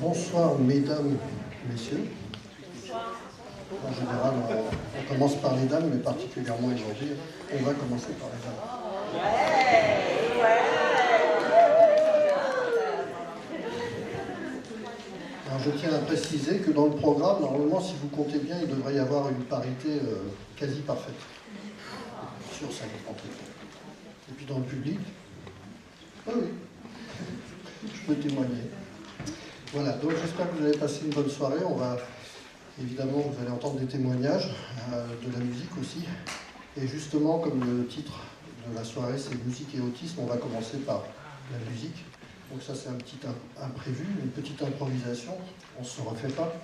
Bonsoir mesdames, messieurs. En général, on commence par les dames, mais particulièrement aujourd'hui, on va commencer par les dames. Alors, je tiens à préciser que dans le programme, normalement, si vous comptez bien, il devrait y avoir une parité quasi parfaite. Sur 50 entretiens. Et puis dans le public, ah oui, je peux témoigner. Voilà, donc j'espère que vous avez passé une bonne soirée. On va, évidemment, vous allez entendre des témoignages, de la musique aussi. Et justement, comme le titre de la soirée, c'est musique et autisme, on va commencer par la musique. Donc ça, c'est un petit imprévu, une petite improvisation, on ne se refait pas.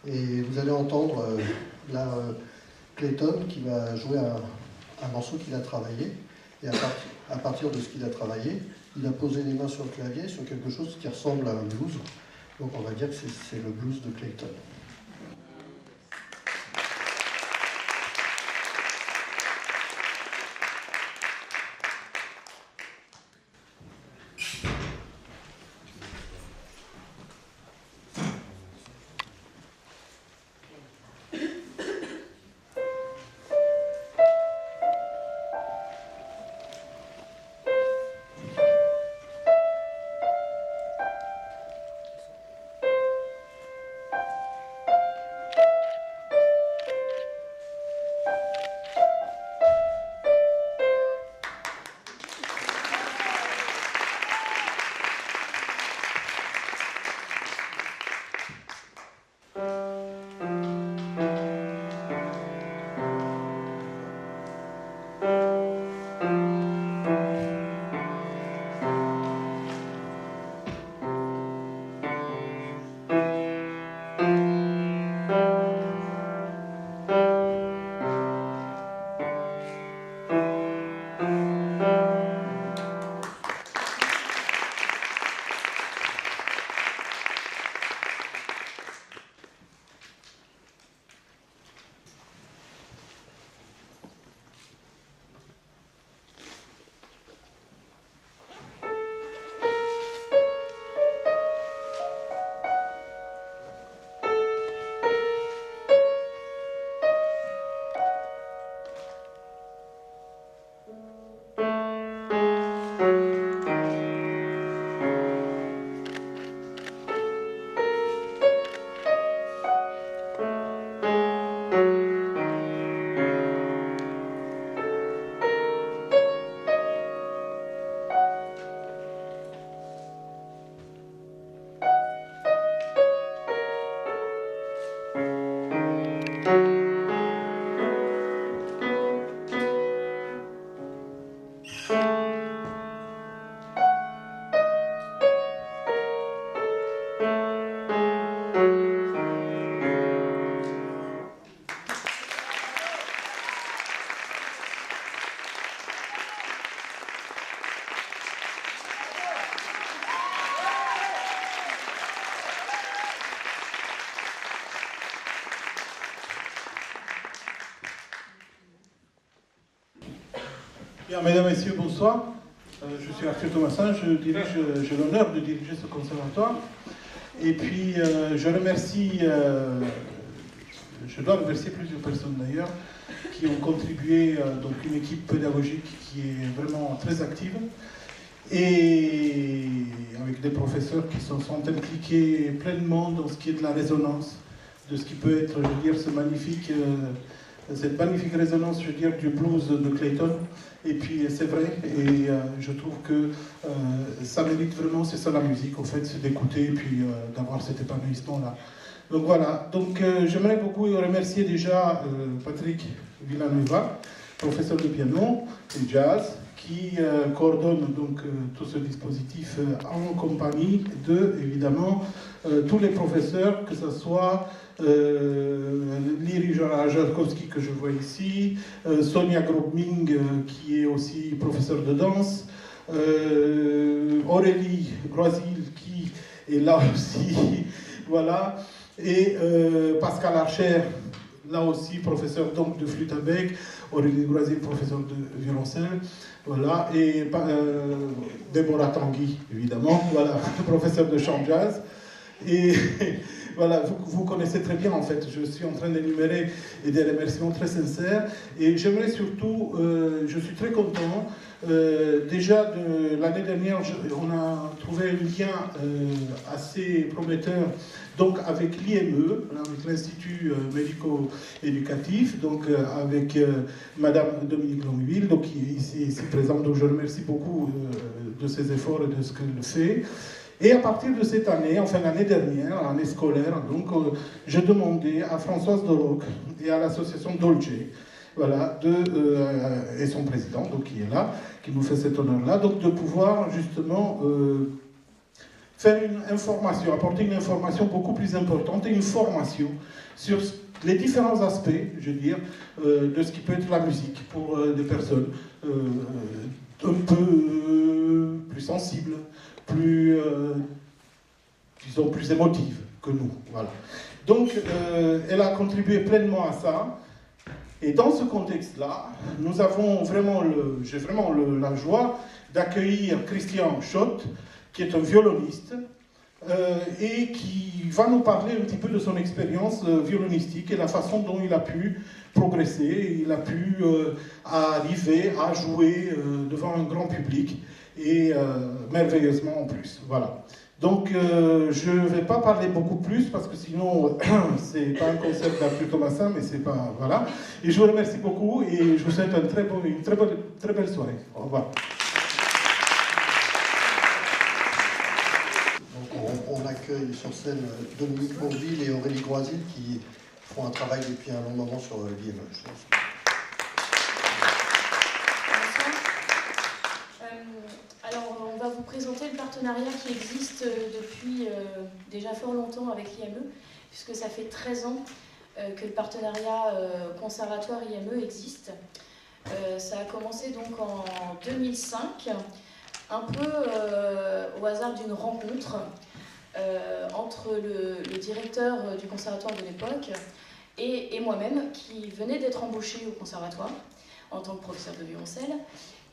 Et vous allez entendre là, Clayton qui va jouer un morceau qu'il a travaillé. Et à partir de ce qu'il a travaillé, il a posé les mains sur le clavier, sur quelque chose qui ressemble à un blues. Donc on va dire que c'est le blues de Clayton. Bien, mesdames et messieurs, bonsoir. Je suis Arthur Thomassin, j'ai l'honneur de diriger ce conservatoire. Et puis, je dois remercier plusieurs personnes d'ailleurs, qui ont contribué, donc une équipe pédagogique qui est vraiment très active, et avec des professeurs qui se sont impliqués pleinement dans ce qui est de la résonance, de ce qui peut être, je veux dire, cette magnifique résonance, je veux dire, du blues de Clayton. Et puis c'est vrai, et je trouve que ça mérite vraiment, c'est ça la musique, au fait, c'est d'écouter et puis d'avoir cet épanouissement-là. Donc voilà, donc j'aimerais beaucoup remercier déjà Patrick Villanueva, professeur de piano et jazz, qui coordonne donc tout ce dispositif en compagnie de, évidemment, tous les professeurs, que ce soit Liri Jarkowski que je vois ici, Sonia Grobming qui est aussi professeure de danse, Aurélie Groisil qui est là aussi, voilà, et Pascal Archer, là aussi professeur donc de flûte à bec, Aurélie Groisil professeur de violoncelle, voilà, et Déborah Tanguy évidemment, voilà, professeur de chant jazz. Et voilà, vous connaissez très bien en fait, je suis en train d'énumérer des remerciements très sincères. Et j'aimerais surtout, je suis très content, déjà de l'année dernière, on a trouvé un lien assez prometteur donc avec l'IME, avec l'Institut médico-éducatif, donc avec Madame Dominique Longueville, donc qui est ici présente, donc je remercie beaucoup de ses efforts et de ce qu'elle fait. Et à partir de cette année, enfin l'année dernière, l'année scolaire, donc j'ai demandé à Françoise Doroc et à l'association Dolce, voilà, et son président, donc qui est là, qui nous fait cet honneur-là, donc de pouvoir justement faire une information, apporter une information beaucoup plus importante et une formation sur les différents aspects, je veux dire, de ce qui peut être la musique pour des personnes un peu plus sensibles, plus, disons, plus émotive que nous. Voilà. Donc, elle a contribué pleinement à ça. Et dans ce contexte-là, nous avons vraiment, j'ai vraiment la joie d'accueillir Christian Schott, qui est un violoniste, et qui va nous parler un petit peu de son expérience violonistique et la façon dont il a pu progresser, il a pu arriver à jouer devant un grand public, et merveilleusement en plus. Voilà. Donc je ne vais pas parler beaucoup plus parce que sinon c'est pas un concept d'Arthur Thomasin, mais c'est pas voilà. Et je vous remercie beaucoup et je vous souhaite une très belle soirée. Au revoir. Donc on accueille sur scène Dominique Longueville et Aurélie Groisil qui font un travail depuis un long moment sur l'IME. Alors, on va vous présenter le partenariat qui existe depuis déjà fort longtemps avec l'IME, puisque ça fait 13 ans que le partenariat conservatoire-IME existe. Ça a commencé donc en 2005, un peu au hasard d'une rencontre entre le directeur du conservatoire de l'époque et moi-même, qui venais d'être embauchée au conservatoire en tant que professeur de violoncelle.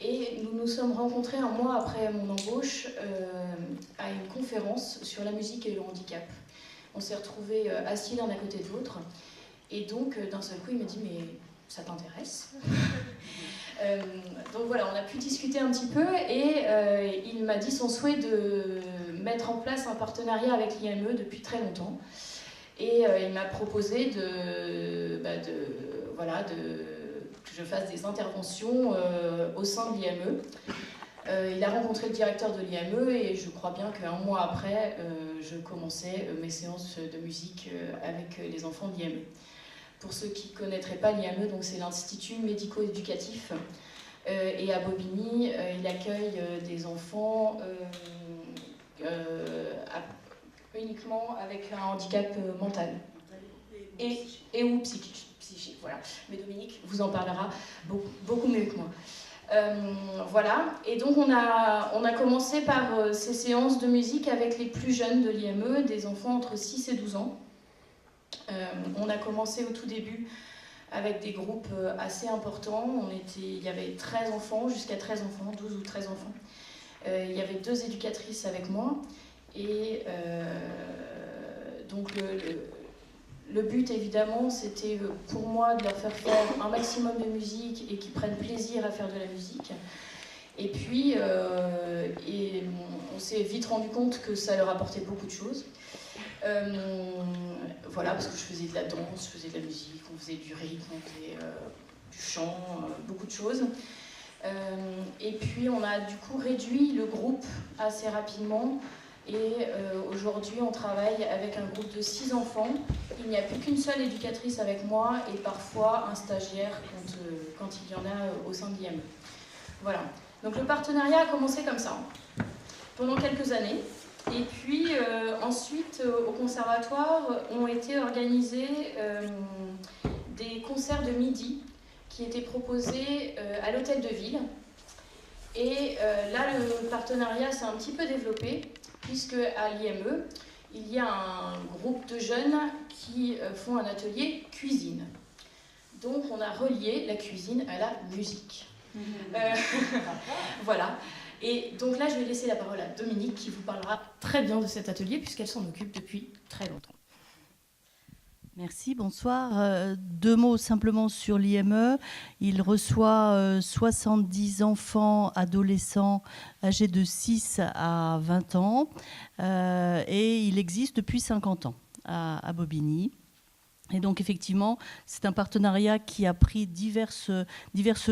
Et nous nous sommes rencontrés un mois après mon embauche à une conférence sur la musique et le handicap. On s'est retrouvés assis l'un à côté de l'autre. Et donc, d'un seul coup, il m'a dit « Mais ça t'intéresse ?» Donc voilà, on a pu discuter un petit peu et il m'a dit son souhait de mettre en place un partenariat avec l'IME depuis très longtemps. Et il m'a proposé que je fasse des interventions au sein de l'IME. Il a rencontré le directeur de l'IME et je crois bien qu'un mois après, je commençais mes séances de musique avec les enfants de l'IME. Pour ceux qui ne connaîtraient pas l'IME, c'est l'Institut médico-éducatif. Et à Bobigny, il accueille des enfants uniquement avec un handicap mental et ou psychique. Voilà. Mais Dominique vous en parlera beaucoup mieux que moi. Voilà. Et donc on a commencé par ces séances de musique avec les plus jeunes de l'IME, des enfants entre 6 et 12 ans. On a commencé au tout début avec des groupes assez importants. Il y avait 13 enfants, jusqu'à 13 enfants, 12 ou 13 enfants. Il y avait 2 éducatrices avec moi. Et donc le but, évidemment, c'était pour moi de leur faire un maximum de musique et qu'ils prennent plaisir à faire de la musique. Et puis, on s'est vite rendu compte que ça leur apportait beaucoup de choses. Voilà, parce que je faisais de la danse, je faisais de la musique, on faisait du rythme, on faisait du chant, beaucoup de choses. Et puis, on a du coup réduit le groupe assez rapidement. Et aujourd'hui, on travaille avec un groupe de 6 enfants. Il n'y a plus qu'une seule éducatrice avec moi et parfois un stagiaire quand il y en a au sein de l'IME. Voilà. Donc le partenariat a commencé comme ça, pendant quelques années. Et puis ensuite, au conservatoire, ont été organisés des concerts de midi qui étaient proposés à l'hôtel de ville. Et là, le partenariat s'est un petit peu développé, puisque à l'IME, il y a un groupe de jeunes qui font un atelier cuisine. Donc on a relié la cuisine à la musique. Voilà. Et donc là, je vais laisser la parole à Dominique qui vous parlera très bien de cet atelier puisqu'elle s'en occupe depuis très longtemps. Merci, bonsoir. 2 mots simplement sur l'IME. Il reçoit 70 enfants, adolescents âgés de 6 à 20 ans et il existe depuis 50 ans à Bobigny. Et donc effectivement, c'est un partenariat qui a pris diverses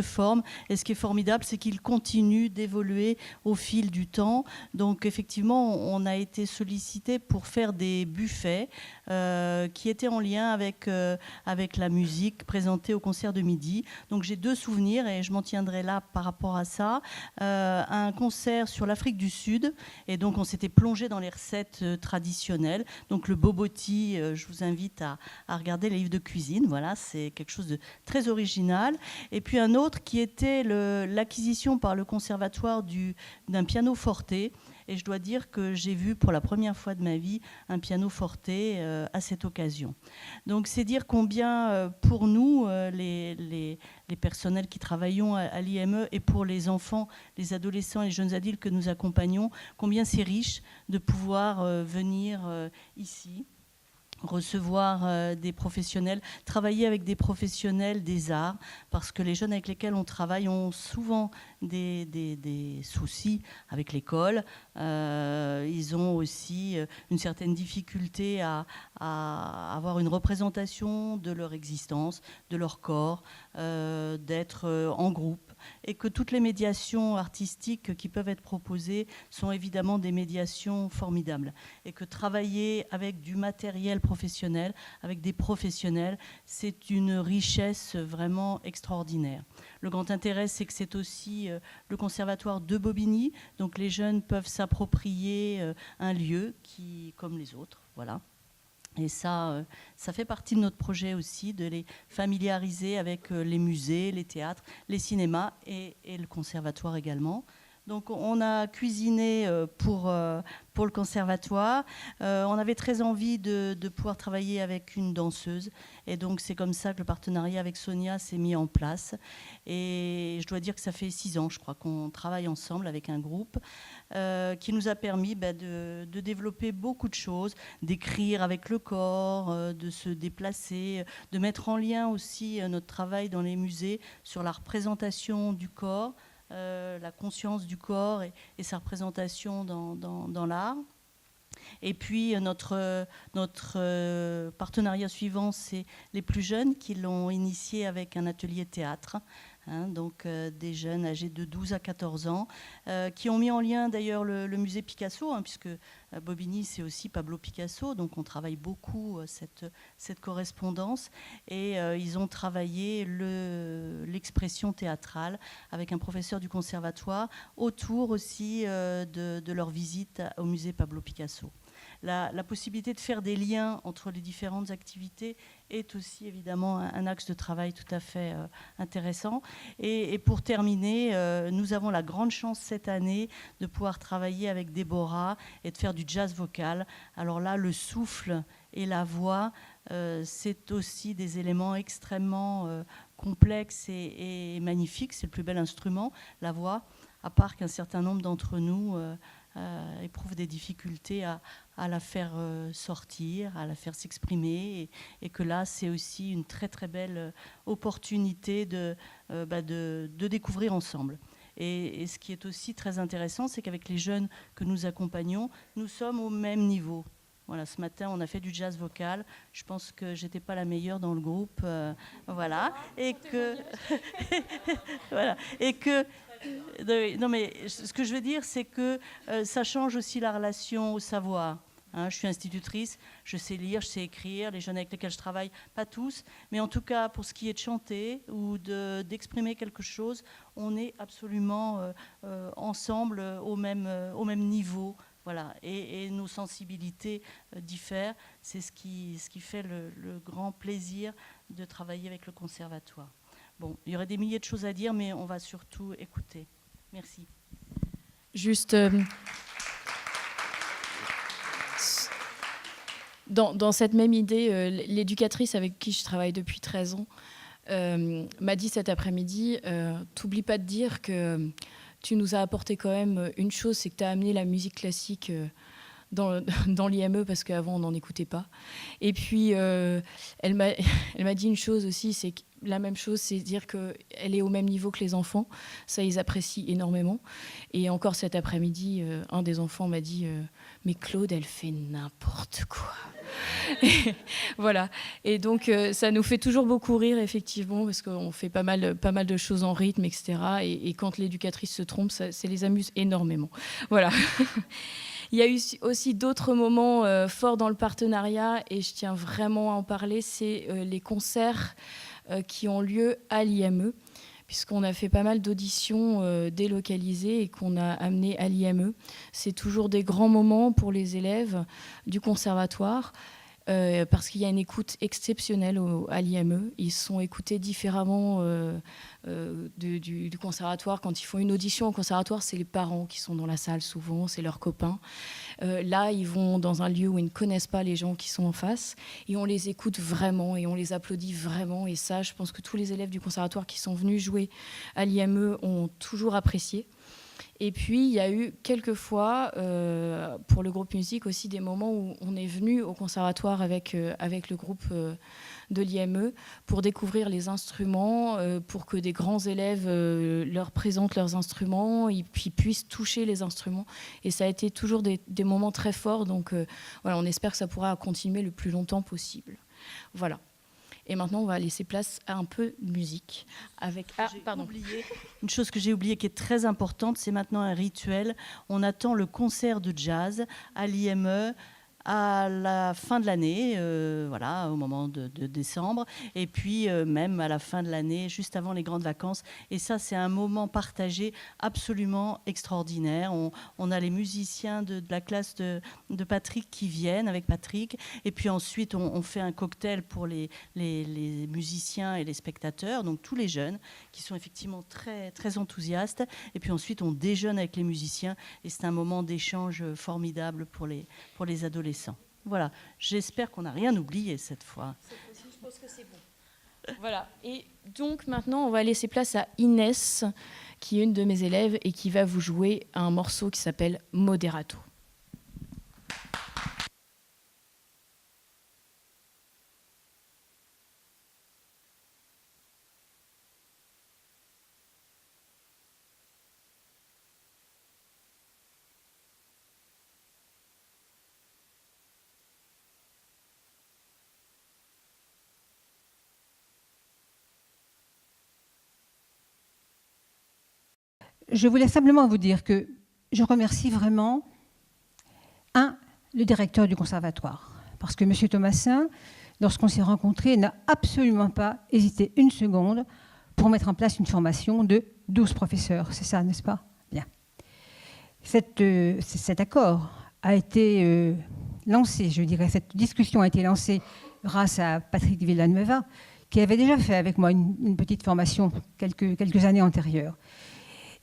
formes. Et ce qui est formidable, c'est qu'il continue d'évoluer au fil du temps. Donc effectivement, on a été sollicité pour faire des buffets qui étaient en lien avec la musique présentée au concert de midi. Donc j'ai 2 souvenirs et je m'en tiendrai là par rapport à ça. Un concert sur l'Afrique du Sud. Et donc on s'était plongé dans les recettes traditionnelles. Donc le boboti, je vous invite à regarder les livres de cuisine, voilà, c'est quelque chose de très original. Et puis un autre qui était l'acquisition par le conservatoire d'un piano forte. Et je dois dire que j'ai vu pour la première fois de ma vie un piano forte à cette occasion. Donc c'est dire combien pour nous, les personnels qui travaillons à l'IME et pour les enfants, les adolescents et les jeunes adultes que nous accompagnons, combien c'est riche de pouvoir venir ici, recevoir des professionnels, travailler avec des professionnels des arts, parce que les jeunes avec lesquels on travaille ont souvent des soucis avec l'école. Ils ont aussi une certaine difficulté à avoir une représentation de leur existence, de leur corps, d'être en groupe. Et que toutes les médiations artistiques qui peuvent être proposées sont évidemment des médiations formidables. Et que travailler avec du matériel professionnel, avec des professionnels, c'est une richesse vraiment extraordinaire. Le grand intérêt, c'est que c'est aussi le conservatoire de Bobigny, donc les jeunes peuvent s'approprier un lieu qui, comme les autres, voilà. Et ça fait partie de notre projet aussi, de les familiariser avec les musées, les théâtres, les cinémas et le conservatoire également. Donc on a cuisiné pour le conservatoire. On avait très envie de pouvoir travailler avec une danseuse. Et donc c'est comme ça que le partenariat avec Sonia s'est mis en place. Et je dois dire que ça fait 6 ans, je crois, qu'on travaille ensemble avec un groupe qui nous a permis de développer beaucoup de choses, d'écrire avec le corps, de se déplacer, de mettre en lien aussi notre travail dans les musées sur la représentation du corps, la conscience du corps et sa représentation dans l'art. Et puis notre partenariat suivant, c'est les plus jeunes qui l'ont initié avec un atelier théâtre. Donc des jeunes âgés de 12 à 14 ans, qui ont mis en lien d'ailleurs le musée Picasso, puisque Bobigny c'est aussi Pablo Picasso, donc on travaille beaucoup cette correspondance, et ils ont travaillé l'expression théâtrale avec un professeur du conservatoire autour aussi de leur visite au musée Pablo Picasso. La possibilité de faire des liens entre les différentes activités est aussi évidemment un axe de travail tout à fait intéressant. Et pour terminer, nous avons la grande chance cette année de pouvoir travailler avec Déborah et de faire du jazz vocal. Alors là, le souffle et la voix, c'est aussi des éléments extrêmement complexes et magnifiques. C'est le plus bel instrument, la voix, à part qu'un certain nombre d'entre nous éprouvent des difficultés à la faire sortir, à la faire s'exprimer, et que là, c'est aussi une très très belle opportunité de découvrir ensemble. Et ce qui est aussi très intéressant, c'est qu'avec les jeunes que nous accompagnons, nous sommes au même niveau. Voilà, ce matin, on a fait du jazz vocal. Je pense que j'étais pas la meilleure dans le groupe, voilà, et que voilà, et que non, mais ce que je veux dire, c'est que ça change aussi la relation au savoir. Je suis institutrice, je sais lire, je sais écrire. Les jeunes avec lesquels je travaille, pas tous, mais en tout cas, pour ce qui est de chanter ou d'exprimer quelque chose, on est absolument ensemble au même niveau. Voilà. Et nos sensibilités diffèrent. C'est ce qui fait le grand plaisir de travailler avec le conservatoire. Bon, il y aurait des milliers de choses à dire, mais on va surtout écouter. Merci. Juste, dans cette même idée, l'éducatrice avec qui je travaille depuis 13 ans m'a dit cet après-midi, t'oublie pas de dire que tu nous as apporté quand même une chose, c'est que tu as amené la musique classique dans l'IME, parce qu'avant on n'en écoutait pas. Et puis elle m'a dit une chose aussi, c'est que la même chose, c'est dire qu'elle est au même niveau que les enfants. Ça, ils apprécient énormément. Et encore cet après-midi, un des enfants m'a dit mais Claude, elle fait n'importe quoi. Voilà. Et donc, ça nous fait toujours beaucoup rire, effectivement, parce qu'on fait pas mal de choses en rythme, etc. Et quand l'éducatrice se trompe, ça les amuse énormément. Voilà. Il y a eu aussi d'autres moments forts dans le partenariat, et je tiens vraiment à en parler, c'est les concerts qui ont lieu à l'IME, puisqu'on a fait pas mal d'auditions délocalisées et qu'on a amenées à l'IME. C'est toujours des grands moments pour les élèves du conservatoire, parce qu'il y a une écoute exceptionnelle à l'IME. Ils sont écoutés différemment du conservatoire. Quand ils font une audition au conservatoire, c'est les parents qui sont dans la salle souvent, c'est leurs copains. Là, ils vont dans un lieu où ils ne connaissent pas les gens qui sont en face, et on les écoute vraiment et on les applaudit vraiment. Et ça, je pense que tous les élèves du conservatoire qui sont venus jouer à l'IME ont toujours apprécié. Et puis, il y a eu quelques fois, pour le groupe musique aussi, des moments où on est venu au conservatoire avec le groupe de l'IME pour découvrir les instruments, pour que des grands élèves leur présentent leurs instruments et puis puissent toucher les instruments. Et ça a été toujours des moments très forts. Donc, voilà, on espère que ça pourra continuer le plus longtemps possible. Voilà. Et maintenant, on va laisser place à un peu de musique. Une chose que j'ai oubliée qui est très importante, c'est maintenant un rituel. On attend le concert de jazz à l'IME à la fin de l'année, voilà, au moment de décembre, et puis même à la fin de l'année, juste avant les grandes vacances. Et ça, c'est un moment partagé absolument extraordinaire. On a les musiciens de la classe de Patrick qui viennent avec Patrick, et puis ensuite on fait un cocktail pour les musiciens et les spectateurs, donc tous les jeunes qui sont effectivement très, très enthousiastes, et puis ensuite on déjeune avec les musiciens, et c'est un moment d'échange formidable pour les adolescents. Voilà, j'espère qu'on n'a rien oublié cette fois. Je pense que c'est bon. Voilà, et donc maintenant on va laisser place à Inès, qui est une de mes élèves et qui va vous jouer un morceau qui s'appelle Moderato. Je voulais simplement vous dire que je remercie vraiment, le directeur du conservatoire, parce que M. Thomassin, lorsqu'on s'est rencontrés, n'a absolument pas hésité une seconde pour mettre en place une formation de 12 professeurs. C'est ça, n'est-ce pas? Bien. Cet accord a été lancé, je dirais, cette discussion a été lancée grâce à Patrick Villanueva, qui avait déjà fait avec moi une petite formation quelques années antérieures,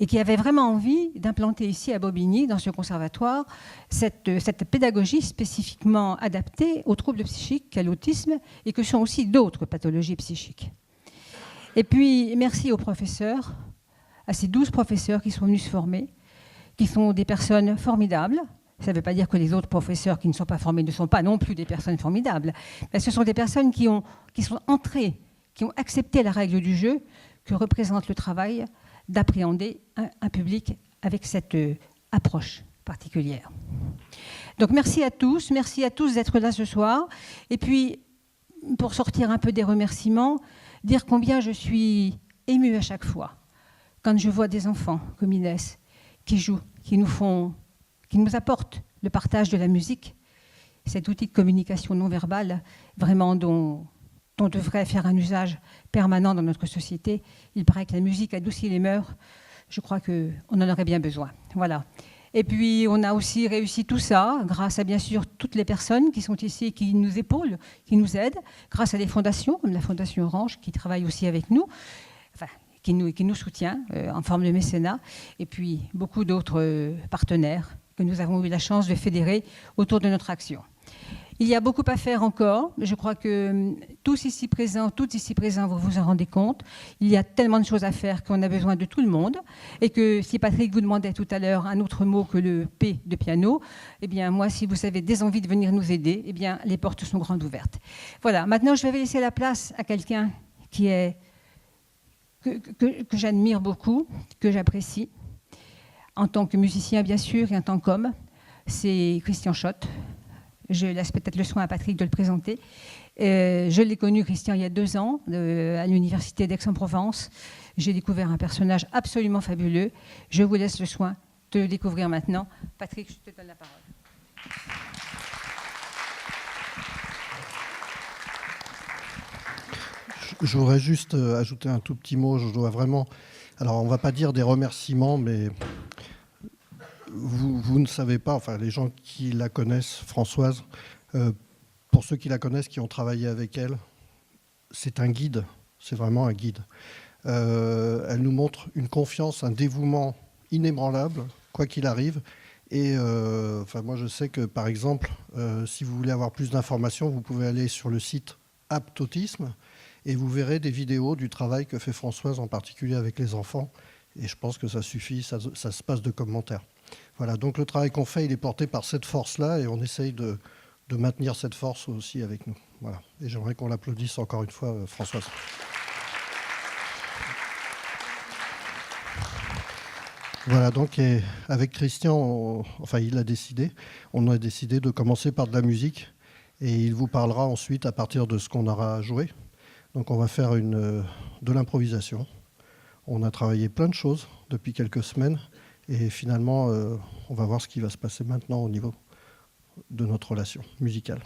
et qui avait vraiment envie d'implanter ici à Bobigny, dans ce conservatoire, cette pédagogie spécifiquement adaptée aux troubles psychiques, à l'autisme, et que sont aussi d'autres pathologies psychiques. Et puis, merci aux professeurs, à ces 12 professeurs qui sont venus se former, qui sont des personnes formidables. Ça ne veut pas dire que les autres professeurs qui ne sont pas formés ne sont pas non plus des personnes formidables, mais ce sont des personnes qui sont entrées, qui ont accepté la règle du jeu que représente le travail d'appréhender un public avec cette approche particulière. Donc merci à tous d'être là ce soir. Et puis, pour sortir un peu des remerciements, dire combien je suis émue à chaque fois quand je vois des enfants comme Inès qui jouent, qui nous apportent le partage de la musique, cet outil de communication non verbale, vraiment dont on devrait faire un usage permanent dans notre société. Il paraît que la musique adoucit les mœurs. Je crois qu'on en aurait bien besoin. Voilà. Et puis, on a aussi réussi tout ça grâce à, bien sûr, toutes les personnes qui sont ici, qui nous épaulent, qui nous aident, grâce à des fondations, comme la Fondation Orange, qui travaille aussi avec nous, enfin, qui nous soutient en forme de mécénat, et puis beaucoup d'autres partenaires que nous avons eu la chance de fédérer autour de notre action. Il y a beaucoup à faire encore. Je crois que tous ici présents, toutes ici présents, vous vous en rendez compte. Il y a tellement de choses à faire qu'on a besoin de tout le monde. Et que si Patrick vous demandait tout à l'heure un autre mot que le P de piano, eh bien moi, si vous avez des envies de venir nous aider, eh bien les portes sont grandes ouvertes. Voilà. Maintenant, je vais laisser la place à quelqu'un qui est que j'admire beaucoup, que j'apprécie, en tant que musicien bien sûr et en tant qu'homme. C'est Christian Schott. Je laisse peut-être le soin à Patrick de le présenter. Je l'ai connu, Christian, il y a 2 ans, à l'université d'Aix-en-Provence. J'ai découvert un personnage absolument fabuleux. Je vous laisse le soin de le découvrir maintenant. Patrick, je te donne la parole. Je voudrais juste ajouter un tout petit mot. Je dois vraiment... Alors, on ne va pas dire des remerciements, mais vous ne savez pas, enfin, les gens qui la connaissent, Françoise, pour ceux qui la connaissent, qui ont travaillé avec elle, c'est un guide. C'est vraiment un guide. Elle nous montre une confiance, un dévouement inébranlable, quoi qu'il arrive. Et enfin, moi, je sais que, par exemple, si vous voulez avoir plus d'informations, vous pouvez aller sur le site Aptotisme et vous verrez des vidéos du travail que fait Françoise, en particulier avec les enfants. Et je pense que ça suffit, ça se passe de commentaires. Voilà, donc le travail qu'on fait, il est porté par cette force-là et on essaye de maintenir cette force aussi avec nous. Voilà. Et j'aimerais qu'on l'applaudisse encore une fois, Françoise. Voilà, donc avec Christian, enfin il a décidé, on a décidé de commencer par de la musique et il vous parlera ensuite à partir de ce qu'on aura joué. Donc on va faire de l'improvisation. On a travaillé plein de choses depuis quelques semaines et finalement on va voir ce qui va se passer maintenant au niveau de notre relation musicale.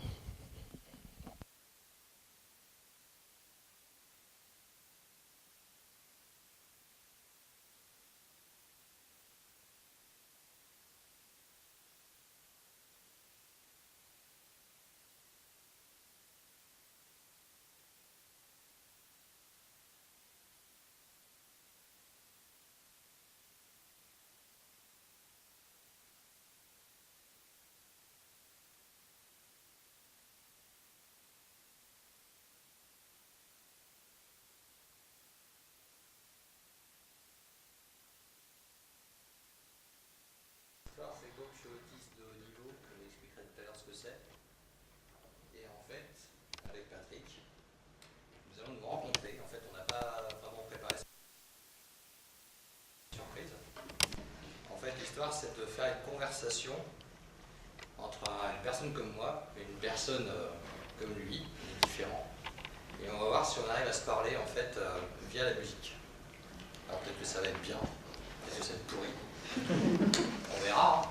C'est donc je suis autiste de haut niveau, je vous expliquerai tout à l'heure ce que c'est. Et en fait, avec Patrick, nous allons nous rencontrer. En fait, on n'a pas vraiment préparé cette surprise. En fait, l'histoire, c'est de faire une conversation entre une personne comme moi et une personne comme lui, différent. Et on va voir si on arrive à se parler en fait via la musique. Alors peut-être que ça va être bien, peut-être que ça va être pourri. On verra.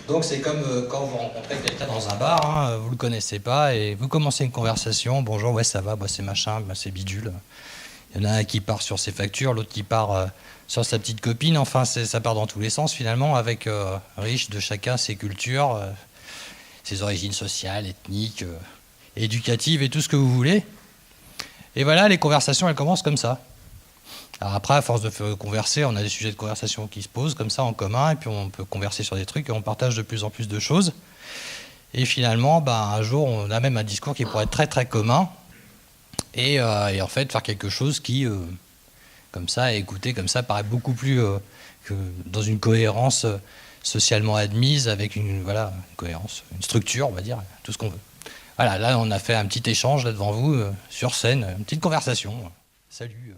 Donc c'est comme quand vous rencontrez quelqu'un dans un bar, hein, vous le connaissez pas et vous commencez une conversation. Bonjour, ouais ça va, bah, c'est machin, bah, c'est bidule. Il y en a un qui part sur ses factures, l'autre qui part sur sa petite copine. Enfin, ça part dans tous les sens finalement, avec riche de chacun ses cultures, ses origines sociales, ethniques, éducatives et tout ce que vous voulez. Et voilà, les conversations, elles commencent comme ça. Alors après, à force de converser, on a des sujets de conversation qui se posent comme ça en commun, et puis on peut converser sur des trucs et on partage de plus en plus de choses. Et finalement, un jour, on a même un discours qui pourrait être très très commun, et en fait, faire quelque chose qui, comme ça, écouter comme ça, paraît beaucoup plus que dans une cohérence socialement admise, avec une cohérence, une structure, on va dire, tout ce qu'on veut. Voilà, là, on a fait un petit échange là devant vous, sur scène, une petite conversation. Salut.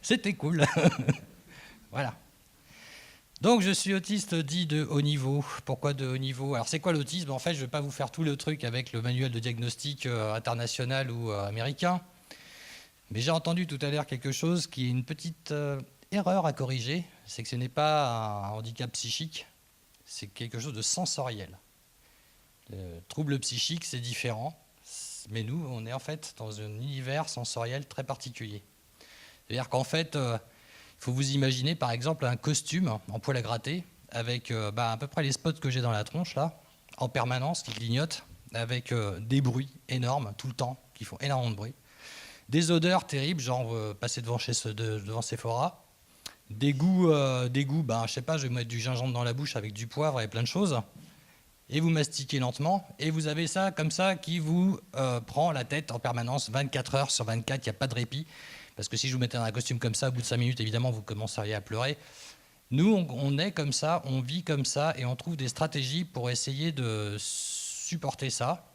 C'était cool. Voilà. Donc je suis autiste dit de haut niveau. Pourquoi de haut niveau? Alors c'est quoi l'autisme? En fait, je ne vais pas vous faire tout le truc avec le manuel de diagnostic international ou américain. Mais j'ai entendu tout à l'heure quelque chose qui est une petite erreur à corriger. C'est que ce n'est pas un handicap psychique, c'est quelque chose de sensoriel. Le trouble psychique, c'est différent. Mais nous, on est en fait dans un univers sensoriel très particulier. C'est-à-dire qu'en fait, il faut vous imaginer par exemple un costume en poil à gratter avec à peu près les spots que j'ai dans la tronche là, en permanence, qui clignotent, avec des bruits énormes tout le temps, qui font énormément de bruit. Des odeurs terribles, genre passer devant Sephora. Des goûts, je sais pas, je vais mettre du gingembre dans la bouche avec du poivre et plein de choses. Et vous mastiquez lentement, et vous avez ça comme ça qui vous prend la tête en permanence, 24 heures sur 24, il n'y a pas de répit. Parce que si je vous mettais dans un costume comme ça, au bout de 5 minutes, évidemment, vous commenceriez à pleurer. Nous, on est comme ça, on vit comme ça, et on trouve des stratégies pour essayer de supporter ça.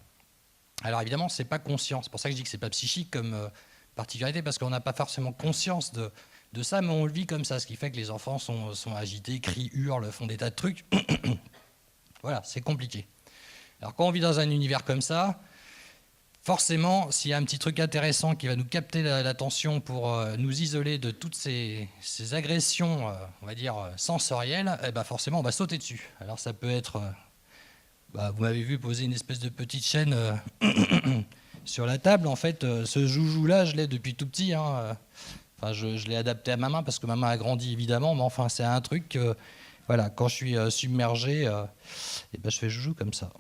Alors évidemment, c'est pas conscient. C'est pour ça que je dis que c'est pas psychique comme particularité, parce qu'on n'a pas forcément conscience de ça, mais on le vit comme ça, ce qui fait que les enfants sont agités, crient, hurlent, font des tas de trucs. Voilà, c'est compliqué. Alors quand on vit dans un univers comme ça, forcément, s'il y a un petit truc intéressant qui va nous capter l'attention pour nous isoler de toutes ces agressions, on va dire, sensorielles, forcément, on va sauter dessus. Alors ça peut être... vous m'avez vu poser une espèce de petite chaîne sur la table. En fait, ce joujou-là, je l'ai depuis tout petit. Hein. Je l'ai adapté à ma main parce que ma main a grandi, évidemment. Mais enfin, c'est un truc... quand je suis submergé, je fais joujou comme ça.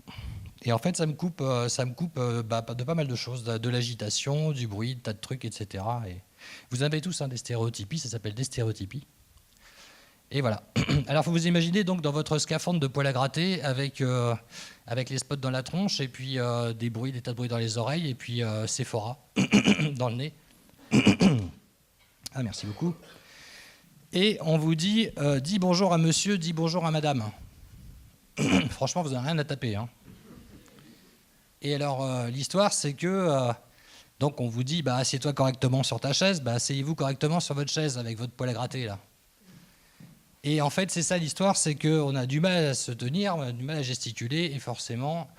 Et en fait, ça me coupe de pas mal de choses, de l'agitation, du bruit, de tas de trucs, etc. Et vous avez tous des stéréotypies, ça s'appelle des stéréotypies. Et voilà. Alors, il faut vous imaginer donc dans votre scaphandre de poil à gratter avec les spots dans la tronche et puis des tas de bruits dans les oreilles et puis Sephora dans le nez. Ah, merci beaucoup. Et on vous dit, dis bonjour à monsieur, dis bonjour à madame. Franchement, vous n'avez rien à taper. Hein. Et alors, l'histoire, c'est que, donc on vous dit, assieds-toi correctement sur ta chaise, asseyez-vous correctement sur votre chaise avec votre poil à gratter, là. Et en fait, c'est ça l'histoire, c'est qu'on a du mal à se tenir, on a du mal à gesticuler, et forcément,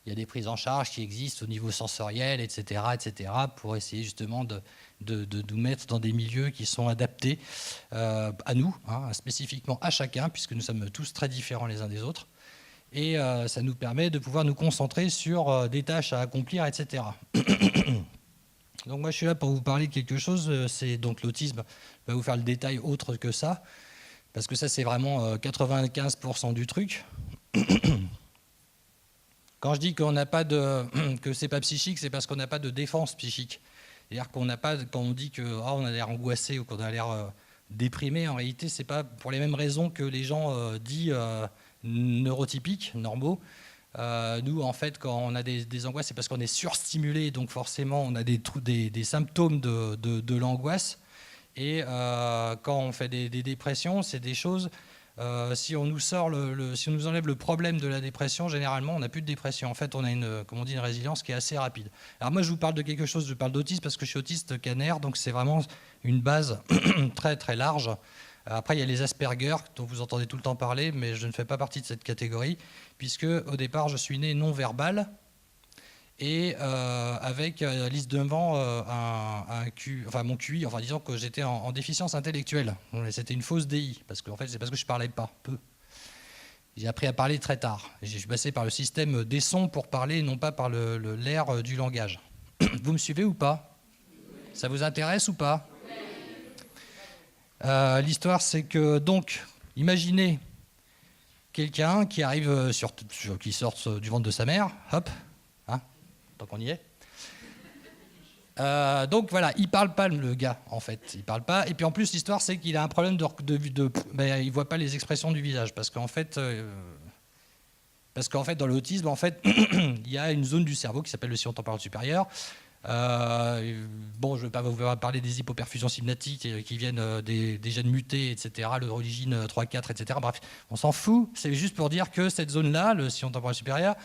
il y a des prises en charge qui existent au niveau sensoriel, etc., pour essayer justement de nous mettre dans des milieux qui sont adaptés à nous, spécifiquement à chacun, puisque nous sommes tous très différents les uns des autres. Et ça nous permet de pouvoir nous concentrer sur des tâches à accomplir, etc. Donc moi, je suis là pour vous parler de quelque chose, c'est donc l'autisme. Je vais vous faire le détail autre que ça, parce que ça, c'est vraiment 95% du truc. Quand je dis que c'est pas psychique, c'est parce qu'on n'a pas de défense psychique. C'est-à-dire qu'on n'a pas, quand on dit qu'on a l'air angoissé ou qu'on a l'air déprimé, en réalité, c'est pas pour les mêmes raisons que les gens dits neurotypiques, normaux. Nous, en fait, quand on a des angoisses, c'est parce qu'on est surstimulé, donc forcément, on a des symptômes de l'angoisse. Et quand on fait des dépressions, c'est des choses... si on nous sort si on nous enlève le problème de la dépression, généralement on n'a plus de dépression. En fait, on a une résilience qui est assez rapide. Alors moi, je vous parle de quelque chose, je parle d'autisme parce que je suis autiste canaire, donc c'est vraiment une base très très large. Après, il y a les Asperger dont vous entendez tout le temps parler, mais je ne fais pas partie de cette catégorie puisque au départ, je suis né non verbal et avec liste devant mon QI, enfin disons que j'étais en déficience intellectuelle. C'était une fausse DI, parce qu'en fait c'est parce que je parlais pas, peu. J'ai appris à parler très tard. Je suis passé par le système des sons pour parler, non pas par l'air du langage. Vous me suivez ou pas? Ça vous intéresse ou pas? L'histoire, c'est que, donc, imaginez quelqu'un qui arrive qui sort du ventre de sa mère, hop, hein, tant qu'on y est. Donc voilà, il parle pas le gars, en fait, il parle pas. Et puis en plus, l'histoire, c'est qu'il a un problème il voit pas les expressions du visage, parce qu'en fait, dans l'autisme, en fait, il y a une zone du cerveau qui s'appelle le sillon temporal supérieur. Bon, je ne vais pas vous parler des hypoperfusions synaptiques qui viennent des gènes mutés, etc., l'origine 3-4, etc. Bref, on s'en fout. C'est juste pour dire que cette zone-là, le sillon temporal supérieur,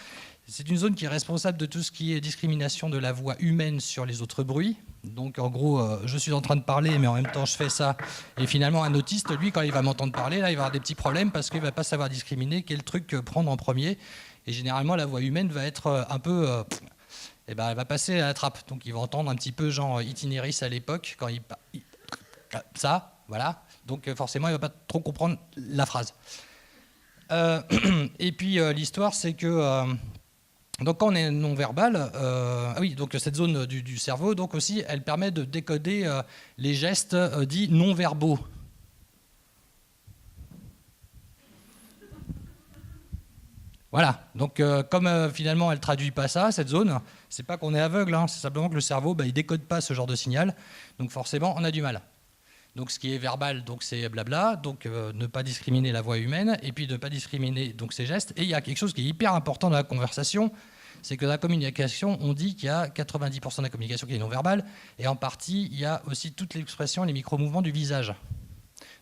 c'est une zone qui est responsable de tout ce qui est discrimination de la voix humaine sur les autres bruits. Donc, en gros, je suis en train de parler, mais en même temps, je fais ça. Et finalement, un autiste, lui, quand il va m'entendre parler, là, il va avoir des petits problèmes parce qu'il ne va pas savoir discriminer quel truc prendre en premier. Et généralement, la voix humaine va être un peu... elle va passer à la trappe. Donc, il va entendre un petit peu genre Itinéris à l'époque, quand ça, voilà. Donc, forcément, il ne va pas trop comprendre la phrase. Et puis, l'histoire, c'est que... donc quand on est non-verbal, oui, donc cette zone du cerveau, donc aussi, elle permet de décoder les gestes dits non-verbaux. Voilà, donc comme finalement elle ne traduit pas ça, cette zone, c'est pas qu'on est aveugle, hein, c'est simplement que le cerveau, il ne décode pas ce genre de signal, donc forcément on a du mal. Donc ce qui est verbal, donc c'est blabla, donc ne pas discriminer la voix humaine, et puis ne pas discriminer donc ses gestes. Et il y a quelque chose qui est hyper important dans la conversation, c'est que dans la communication, on dit qu'il y a 90% de la communication qui est non verbale, et en partie, il y a aussi toute l'expression, les micro-mouvements du visage.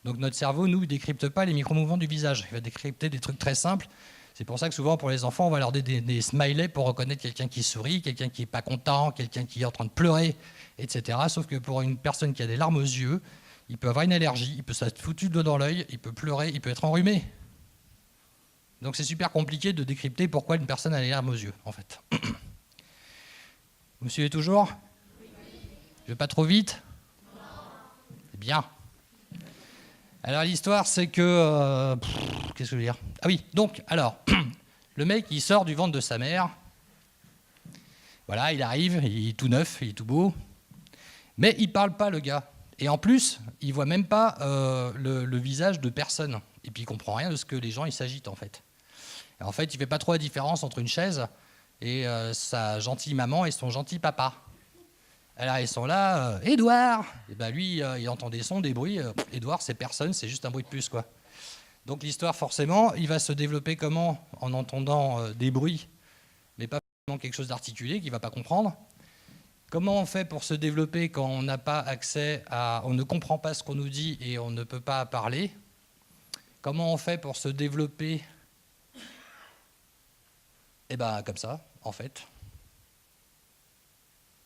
Donc notre cerveau, nous, ne décrypte pas les micro-mouvements du visage, il va décrypter des trucs très simples. C'est pour ça que souvent, pour les enfants, on va leur donner des smileys pour reconnaître quelqu'un qui sourit, quelqu'un qui n'est pas content, quelqu'un qui est en train de pleurer, etc. Sauf que pour une personne qui a des larmes aux yeux, il peut avoir une allergie, il peut s'être foutu le doigt dans l'œil, il peut pleurer, il peut être enrhumé. Donc c'est super compliqué de décrypter pourquoi une personne a les larmes aux yeux, en fait. Vous me suivez toujours? Je vais pas trop vite? C'est bien. Alors l'histoire, c'est que... qu'est-ce que je veux dire? Ah oui, donc, alors, le mec, il sort du ventre de sa mère. Voilà, il arrive, il est tout neuf, il est tout beau. Mais il parle pas, le gars. Et en plus, il voit même pas le visage de personne. Et puis il comprend rien de ce que les gens ils s'agitent en fait. Et en fait, il fait pas trop la différence entre une chaise et sa gentille maman et son gentil papa. Alors ils sont là, Édouard. Et ben lui, il entend des sons, des bruits. Édouard, c'est personne, c'est juste un bruit de puce quoi. Donc l'histoire, forcément, il va se développer comment? En entendant des bruits, mais pas forcément quelque chose d'articulé qu'il va pas comprendre. Comment on fait pour se développer quand on n'a pas accès à... on ne comprend pas ce qu'on nous dit et on ne peut pas parler? Comment on fait pour se développer? Eh bien, comme ça, en fait.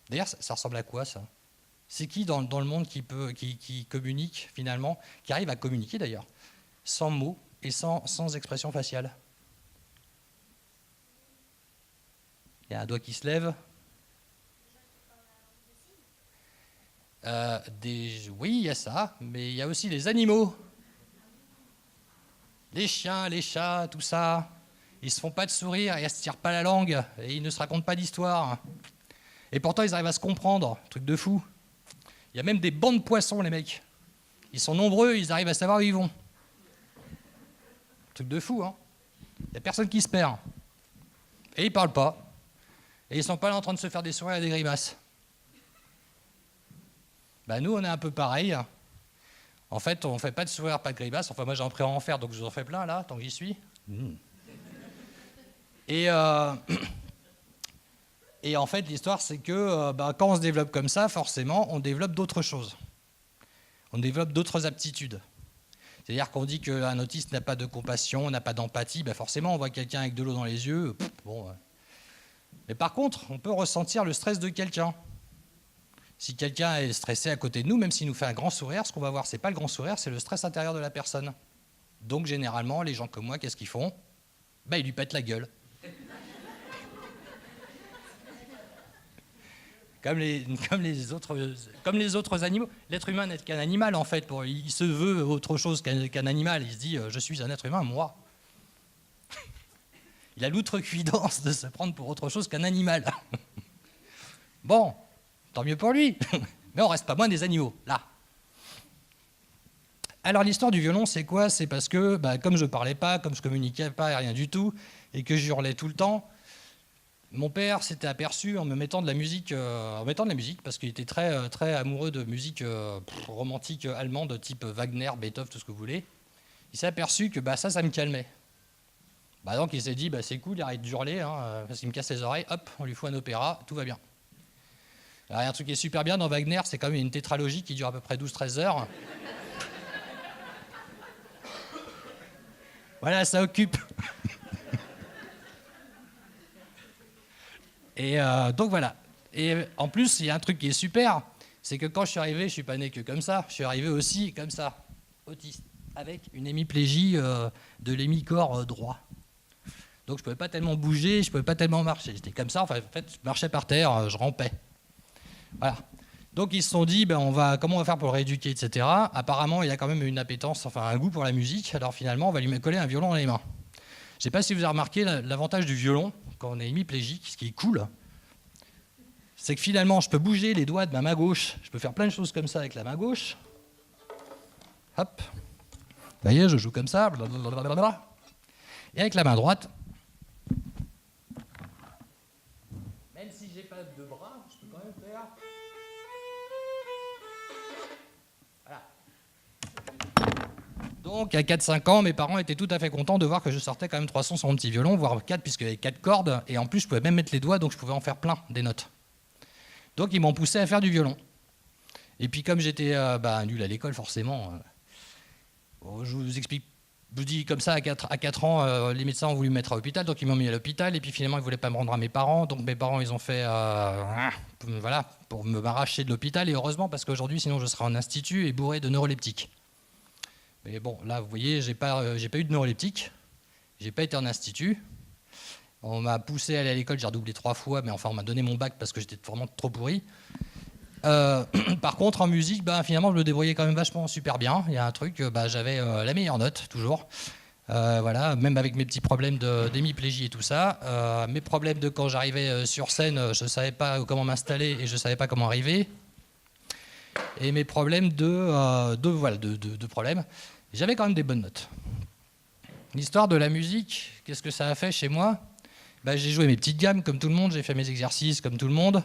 D'ailleurs, ça ressemble à quoi, ça? C'est qui dans le monde qui communique, finalement, qui arrive à communiquer, d'ailleurs, sans mots et sans expression faciale? Il y a un doigt qui se lève. Oui, il y a ça, mais il y a aussi les animaux. Les chiens, les chats, tout ça. Ils se font pas de sourire et ils se tirent pas la langue et ils ne se racontent pas d'histoire. Et pourtant, ils arrivent à se comprendre. Truc de fou. Il y a même des bancs de poissons, les mecs. Ils sont nombreux, ils arrivent à savoir où ils vont. Truc de fou, hein. Il n'y a personne qui se perd. Et ils parlent pas. Et ils sont pas là en train de se faire des sourires et des grimaces. Bah nous, on est un peu pareil. En fait, on ne fait pas de sourire, pas de grimace. Enfin, moi, j'ai appris à en faire, donc je vous en fais plein, là, tant que j'y suis. Et en fait, l'histoire, c'est que quand on se développe comme ça, forcément, on développe d'autres choses. On développe d'autres aptitudes. C'est-à-dire qu'on dit qu'un autiste n'a pas de compassion, n'a pas d'empathie. Bah forcément, on voit quelqu'un avec de l'eau dans les yeux. Mais par contre, on peut ressentir le stress de quelqu'un. Si quelqu'un est stressé à côté de nous, même s'il nous fait un grand sourire, ce qu'on va voir, c'est pas le grand sourire, c'est le stress intérieur de la personne. Donc généralement, les gens comme moi, qu'est-ce qu'ils font? Ils lui pètent la gueule. comme les autres animaux. L'être humain n'est qu'un animal, en fait. Il se veut autre chose qu'un animal. Il se dit, je suis un être humain, moi. Il a l'outrecuidance de se prendre pour autre chose qu'un animal. Bon, tant mieux pour lui. Mais on reste pas moins des animaux, là. Alors l'histoire du violon, c'est quoi? C'est parce que, comme je parlais pas, comme je communiquais pas, rien du tout, et que j'hurlais tout le temps, mon père s'était aperçu en me mettant de la musique, parce qu'il était très, très amoureux de musique romantique allemande, type Wagner, Beethoven, tout ce que vous voulez. Il s'est aperçu que ça me calmait. Donc il s'est dit, c'est cool, il arrête de hurler, parce qu'il me casse les oreilles, hop, on lui fout un opéra, tout va bien. Alors il y a un truc qui est super bien dans Wagner, c'est quand même une tétralogie qui dure à peu près 12-13 heures. Voilà, ça occupe. Et donc voilà. Et en plus, il y a un truc qui est super, c'est que quand je suis arrivé, je suis pas né que comme ça, je suis arrivé aussi comme ça, autiste, avec une hémiplégie de l'hémicorps droit. Donc je pouvais pas tellement bouger, je pouvais pas tellement marcher. J'étais comme ça, en fait, je marchais par terre, je rampais. Voilà. Donc ils se sont dit, comment on va faire pour le rééduquer, etc. Apparemment, il a quand même une appétence, un goût pour la musique. Alors finalement, on va lui coller un violon dans les mains. Je ne sais pas si vous avez remarqué l'avantage du violon quand on est hémiplégique, ce qui est cool, c'est que finalement, je peux bouger les doigts de ma main gauche. Je peux faire plein de choses comme ça avec la main gauche. Hop. Vous voyez, je joue comme ça. Blablabla. Et avec la main droite, même si j'ai pas de bras, je peux quand même faire. Donc à 4-5 ans, mes parents étaient tout à fait contents de voir que je sortais quand même 3 sons sur mon petit violon, voire 4 puisqu'il y avait 4 cordes, et en plus je pouvais même mettre les doigts, donc je pouvais en faire plein des notes. Donc ils m'ont poussé à faire du violon. Et puis comme j'étais nul à l'école forcément, je vous explique, je vous dis comme ça, à 4 ans, les médecins ont voulu me mettre à l'hôpital, donc ils m'ont mis à l'hôpital, et puis finalement ils ne voulaient pas me rendre à mes parents, donc mes parents ils ont fait, pour m'arracher de l'hôpital, et heureusement parce qu'aujourd'hui sinon je serais en institut et bourré de neuroleptiques. Mais bon, là, vous voyez, j'ai pas eu de neuroleptique, j'ai pas été en institut. On m'a poussé à aller à l'école, j'ai redoublé 3 fois, mais enfin, on m'a donné mon bac parce que j'étais vraiment trop pourri. Par contre, en musique, finalement, je me débrouillais quand même vachement super bien. Il y a un truc, j'avais la meilleure note, toujours. Voilà, même avec mes petits problèmes d'hémiplégie et tout ça. Mes problèmes de quand j'arrivais sur scène, je savais pas comment m'installer et je savais pas comment arriver. Et mes problèmes de problèmes, j'avais quand même des bonnes notes. L'histoire de la musique, qu'est-ce que ça a fait chez moi? J'ai joué mes petites gammes comme tout le monde, j'ai fait mes exercices comme tout le monde.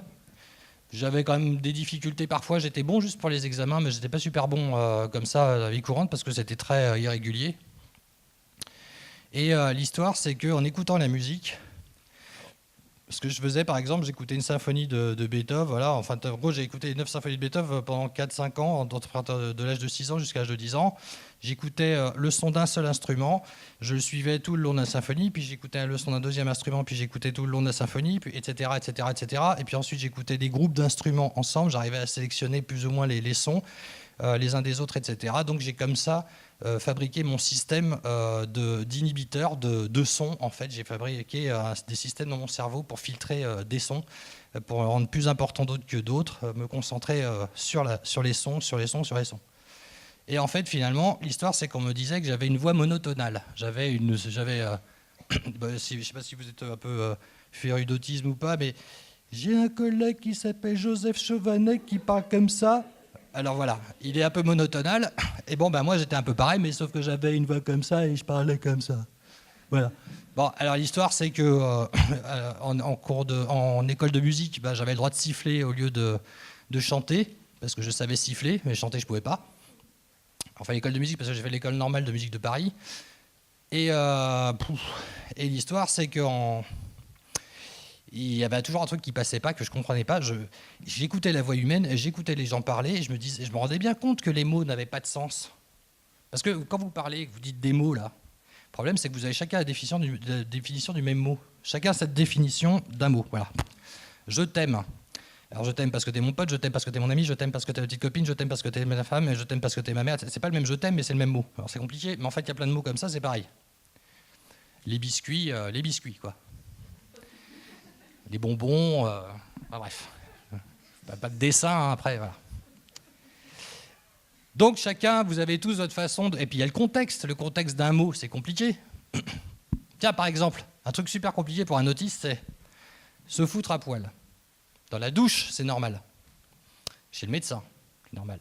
J'avais quand même des difficultés parfois, j'étais bon juste pour les examens, mais j'étais pas super bon comme ça la vie courante parce que c'était très irrégulier. Et l'histoire, c'est qu'en écoutant la musique, ce que je faisais, par exemple, j'écoutais une symphonie de Beethoven. Voilà. En gros, j'ai écouté les 9 symphonies de Beethoven pendant 4-5 ans, de l'âge de 6 ans jusqu'à l'âge de 10 ans. J'écoutais le son d'un seul instrument, je le suivais tout le long de la symphonie, puis j'écoutais le son d'un deuxième instrument, puis j'écoutais tout le long de la symphonie, puis etc., etc., etc. Et puis ensuite, j'écoutais des groupes d'instruments ensemble, j'arrivais à sélectionner plus ou moins les sons, les uns des autres, etc. Donc j'ai comme ça fabriqué mon système d'inhibiteurs de sons. En fait, j'ai fabriqué des systèmes dans mon cerveau pour filtrer des sons, pour me rendre plus important d'autres que d'autres, me concentrer sur les sons. Et en fait, finalement, l'histoire, c'est qu'on me disait que j'avais une voix monotonale. Je ne sais pas si vous êtes un peu féru d'autisme ou pas, mais j'ai un collègue qui s'appelle Joseph Chovanec qui parle comme ça. Alors voilà, il est un peu monotonal. Et moi j'étais un peu pareil, mais sauf que j'avais une voix comme ça et je parlais comme ça. Voilà. Bon, alors l'histoire c'est que en école de musique, j'avais le droit de siffler au lieu de chanter, parce que je savais siffler, mais chanter je pouvais pas. Enfin l'école de musique parce que j'ai fait l'école normale de musique de Paris. Et l'histoire c'est que il y avait toujours un truc qui passait pas, que je comprenais pas. J'écoutais la voix humaine, j'écoutais les gens parler, et je me rendais bien compte que les mots n'avaient pas de sens. Parce que quand vous parlez, que vous dites des mots là, le problème c'est que vous avez chacun la définition du même mot. Chacun a cette définition d'un mot. Voilà. Je t'aime. Alors je t'aime parce que t'es mon pote, je t'aime parce que t'es mon ami, je t'aime parce que t'es ma petite copine, je t'aime parce que t'es ma femme, et je t'aime parce que t'es ma mère. C'est pas le même je t'aime, mais c'est le même mot. Alors c'est compliqué, mais en fait il y a plein de mots comme ça, c'est pareil. Les biscuits quoi. Les bonbons, bref. Pas de dessin, hein, après, voilà. Donc chacun, vous avez tous votre façon de... Et puis il y a le contexte d'un mot, c'est compliqué. Tiens, par exemple, un truc super compliqué pour un autiste, c'est se foutre à poil. Dans la douche, c'est normal. Chez le médecin, c'est normal.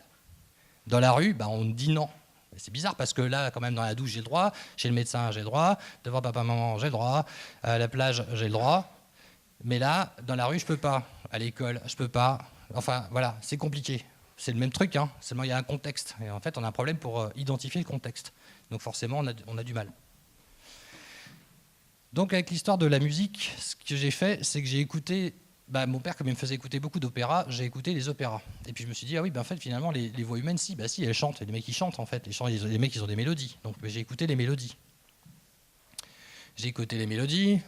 Dans la rue, on dit non. C'est bizarre parce que là, quand même, dans la douche, j'ai le droit. Chez le médecin, j'ai le droit. Devant papa-maman, j'ai le droit. À la plage, j'ai le droit. Mais là, dans la rue, je peux pas. À l'école, je peux pas. Enfin, voilà, c'est compliqué. C'est le même truc, hein. Seulement il y a un contexte. Et en fait, on a un problème pour identifier le contexte. Donc forcément, on a du mal. Donc avec l'histoire de la musique, ce que j'ai fait, c'est que j'ai écouté... mon père, comme il me faisait écouter beaucoup d'opéras, j'ai écouté les opéras. Et puis je me suis dit, ah oui, en fait, finalement, les voix humaines, si, elles chantent. Et les mecs, ils chantent, en fait. Les mecs, ils ont des mélodies. Donc j'ai écouté les mélodies. J'ai écouté les mélodies.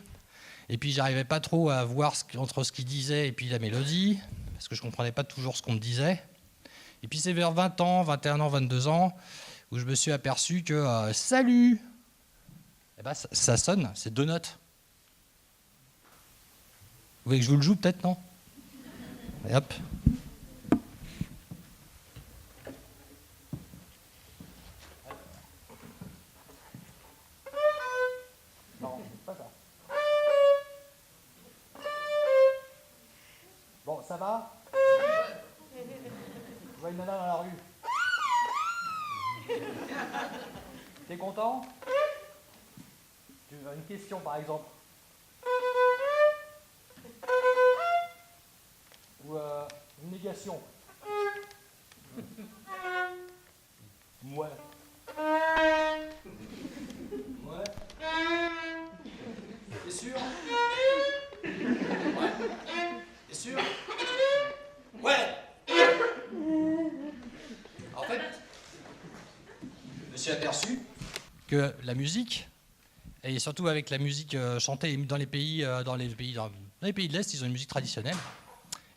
Et puis j'arrivais pas trop à voir entre ce qu'ils disaient et puis la mélodie, parce que je comprenais pas toujours ce qu'on me disait. Et puis c'est vers 20 ans, 21 ans, 22 ans, où je me suis aperçu que salut, ça sonne, c'est 2 notes. Vous voulez que je vous le joue peut-être, non? Et hop. Non, c'est pas ça. Bon, ça va? Je vois une nana dans la rue. T'es content? Tu as une question par exemple? Ou une négation? Ouais. Ouais. T'es sûr? Ouais. T'es sûr? Ouais. En fait, je me suis aperçu que la musique, et surtout avec la musique chantée dans les pays de l'Est, ils ont une musique traditionnelle.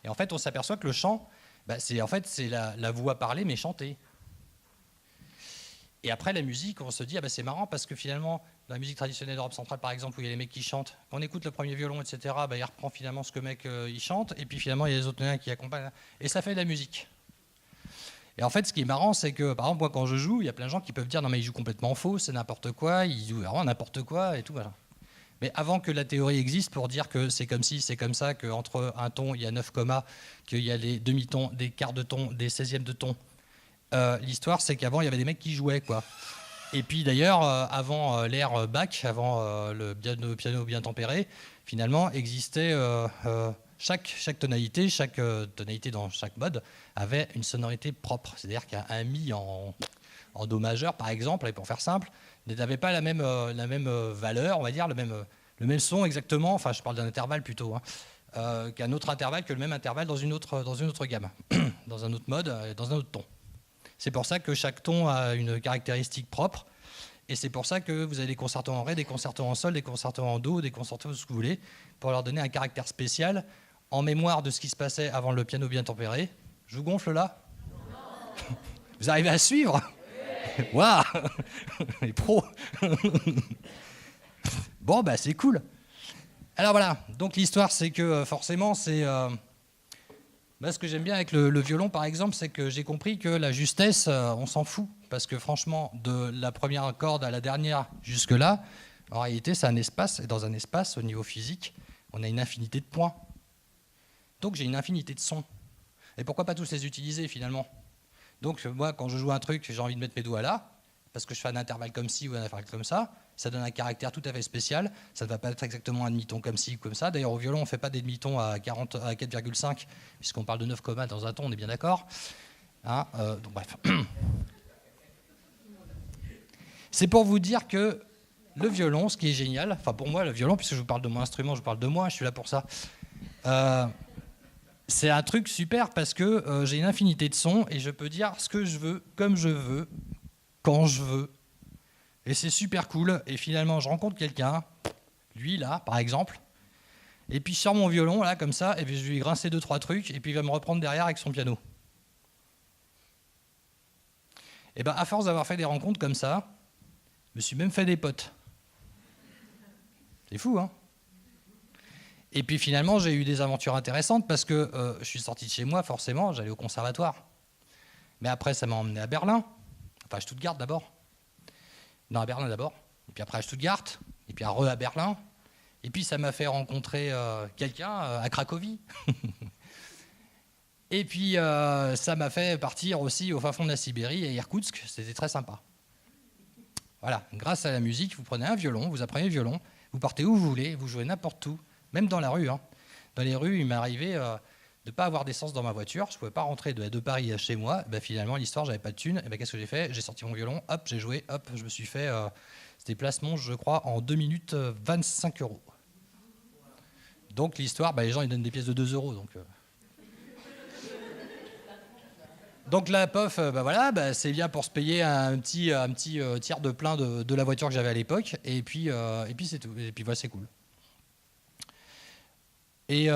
Et en fait, on s'aperçoit que le chant, c'est la voix parlée mais chantée. Et après la musique, on se dit, c'est marrant parce que finalement, dans la musique traditionnelle d'Europe centrale, par exemple, où il y a les mecs qui chantent, quand on écoute le premier violon, etc., il reprend finalement ce que le mec il chante, et puis finalement, il y a les autres nains qui accompagnent, et ça fait de la musique. Et en fait, ce qui est marrant, c'est que, par exemple, moi, quand je joue, il y a plein de gens qui peuvent dire, non, mais il joue complètement faux, c'est n'importe quoi, il joue vraiment n'importe quoi, et tout, voilà. Mais avant que la théorie existe pour dire que c'est comme ci, c'est comme ça, qu'entre un ton, il y a 9 commas, qu'il y a les demi-tons, des quarts de ton, des 16e de ton, l'histoire, c'est qu'avant, il y avait des mecs qui jouaient, quoi. Et puis d'ailleurs, avant l'ère Bach, avant le piano bien tempéré, finalement, existait chaque tonalité dans chaque mode avait une sonorité propre. C'est-à-dire qu'un mi en do majeur, par exemple, et pour faire simple, n'avait pas la même valeur, on va dire, le même son exactement, enfin je parle d'un intervalle plutôt, qu'un autre intervalle, que le même intervalle dans une autre gamme, dans un autre mode, dans un autre ton. C'est pour ça que chaque ton a une caractéristique propre, et c'est pour ça que vous avez des concertos en ré, des concertos en sol, des concertos en do, des concertos ce que vous voulez, pour leur donner un caractère spécial, en mémoire de ce qui se passait avant le piano bien tempéré. Je vous gonfle là? Vous arrivez à suivre? Waouh, les pros. Bon, c'est cool. Alors voilà, donc l'histoire, c'est que forcément, c'est... ce que j'aime bien avec le violon, par exemple, c'est que j'ai compris que la justesse, on s'en fout. Parce que franchement, de la première corde à la dernière jusque-là, en réalité, c'est un espace. Et dans un espace, au niveau physique, on a une infinité de points. Donc j'ai une infinité de sons. Et pourquoi pas tous les utiliser, finalement? Donc moi, quand je joue un truc, j'ai envie de mettre mes doigts là, parce que je fais un intervalle comme ci ou un intervalle comme ça donne un caractère tout à fait spécial. Ça ne va pas être exactement un demi-ton comme ci ou comme ça. D'ailleurs, au violon, on ne fait pas des demi-tons à 4,5, puisqu'on parle de 9 commas dans un ton, on est bien d'accord. Donc bref. C'est pour vous dire que le violon, ce qui est génial, enfin pour moi, le violon, puisque je vous parle de mon instrument, je vous parle de moi, je suis là pour ça. C'est un truc super parce que j'ai une infinité de sons et je peux dire ce que je veux, comme je veux, quand je veux. Et c'est super cool. Et finalement, je rencontre quelqu'un, lui là, par exemple, et puis je sors mon violon, là, comme ça, et puis je vais lui grincer 2-3 trucs, et puis il va me reprendre derrière avec son piano. Et à force d'avoir fait des rencontres comme ça, je me suis même fait des potes. C'est fou, hein? Et puis finalement, j'ai eu des aventures intéressantes parce que je suis sorti de chez moi, forcément, j'allais au conservatoire. Mais après, ça m'a emmené à Berlin, enfin à Stuttgart d'abord. Non, à Berlin d'abord, et puis après à Stuttgart, et puis à Berlin. Et puis ça m'a fait rencontrer quelqu'un à Cracovie. Et puis ça m'a fait partir aussi au fin fond de la Sibérie, à Irkoutsk, c'était très sympa. Voilà, grâce à la musique, vous prenez un violon, vous apprenez le violon, vous partez où vous voulez, vous jouez n'importe où, même dans la rue. Hein. Dans les rues, il m'est arrivé de ne pas avoir d'essence dans ma voiture, je ne pouvais pas rentrer de Paris à chez moi. Ben, finalement, l'histoire, j'avais pas de thune. Et ben, qu'est-ce que j'ai fait? J'ai sorti mon violon, hop, j'ai joué, hop, je me suis fait, c'était placement, je crois, en 2 minutes, 25 €. Donc l'histoire, ben, les gens ils donnent des pièces de 2 €. Donc là, pof, bah voilà, bah c'est bien pour se payer un petit tiers de plein de la voiture que j'avais à l'époque. Et puis c'est tout. Et puis voilà, c'est cool. Et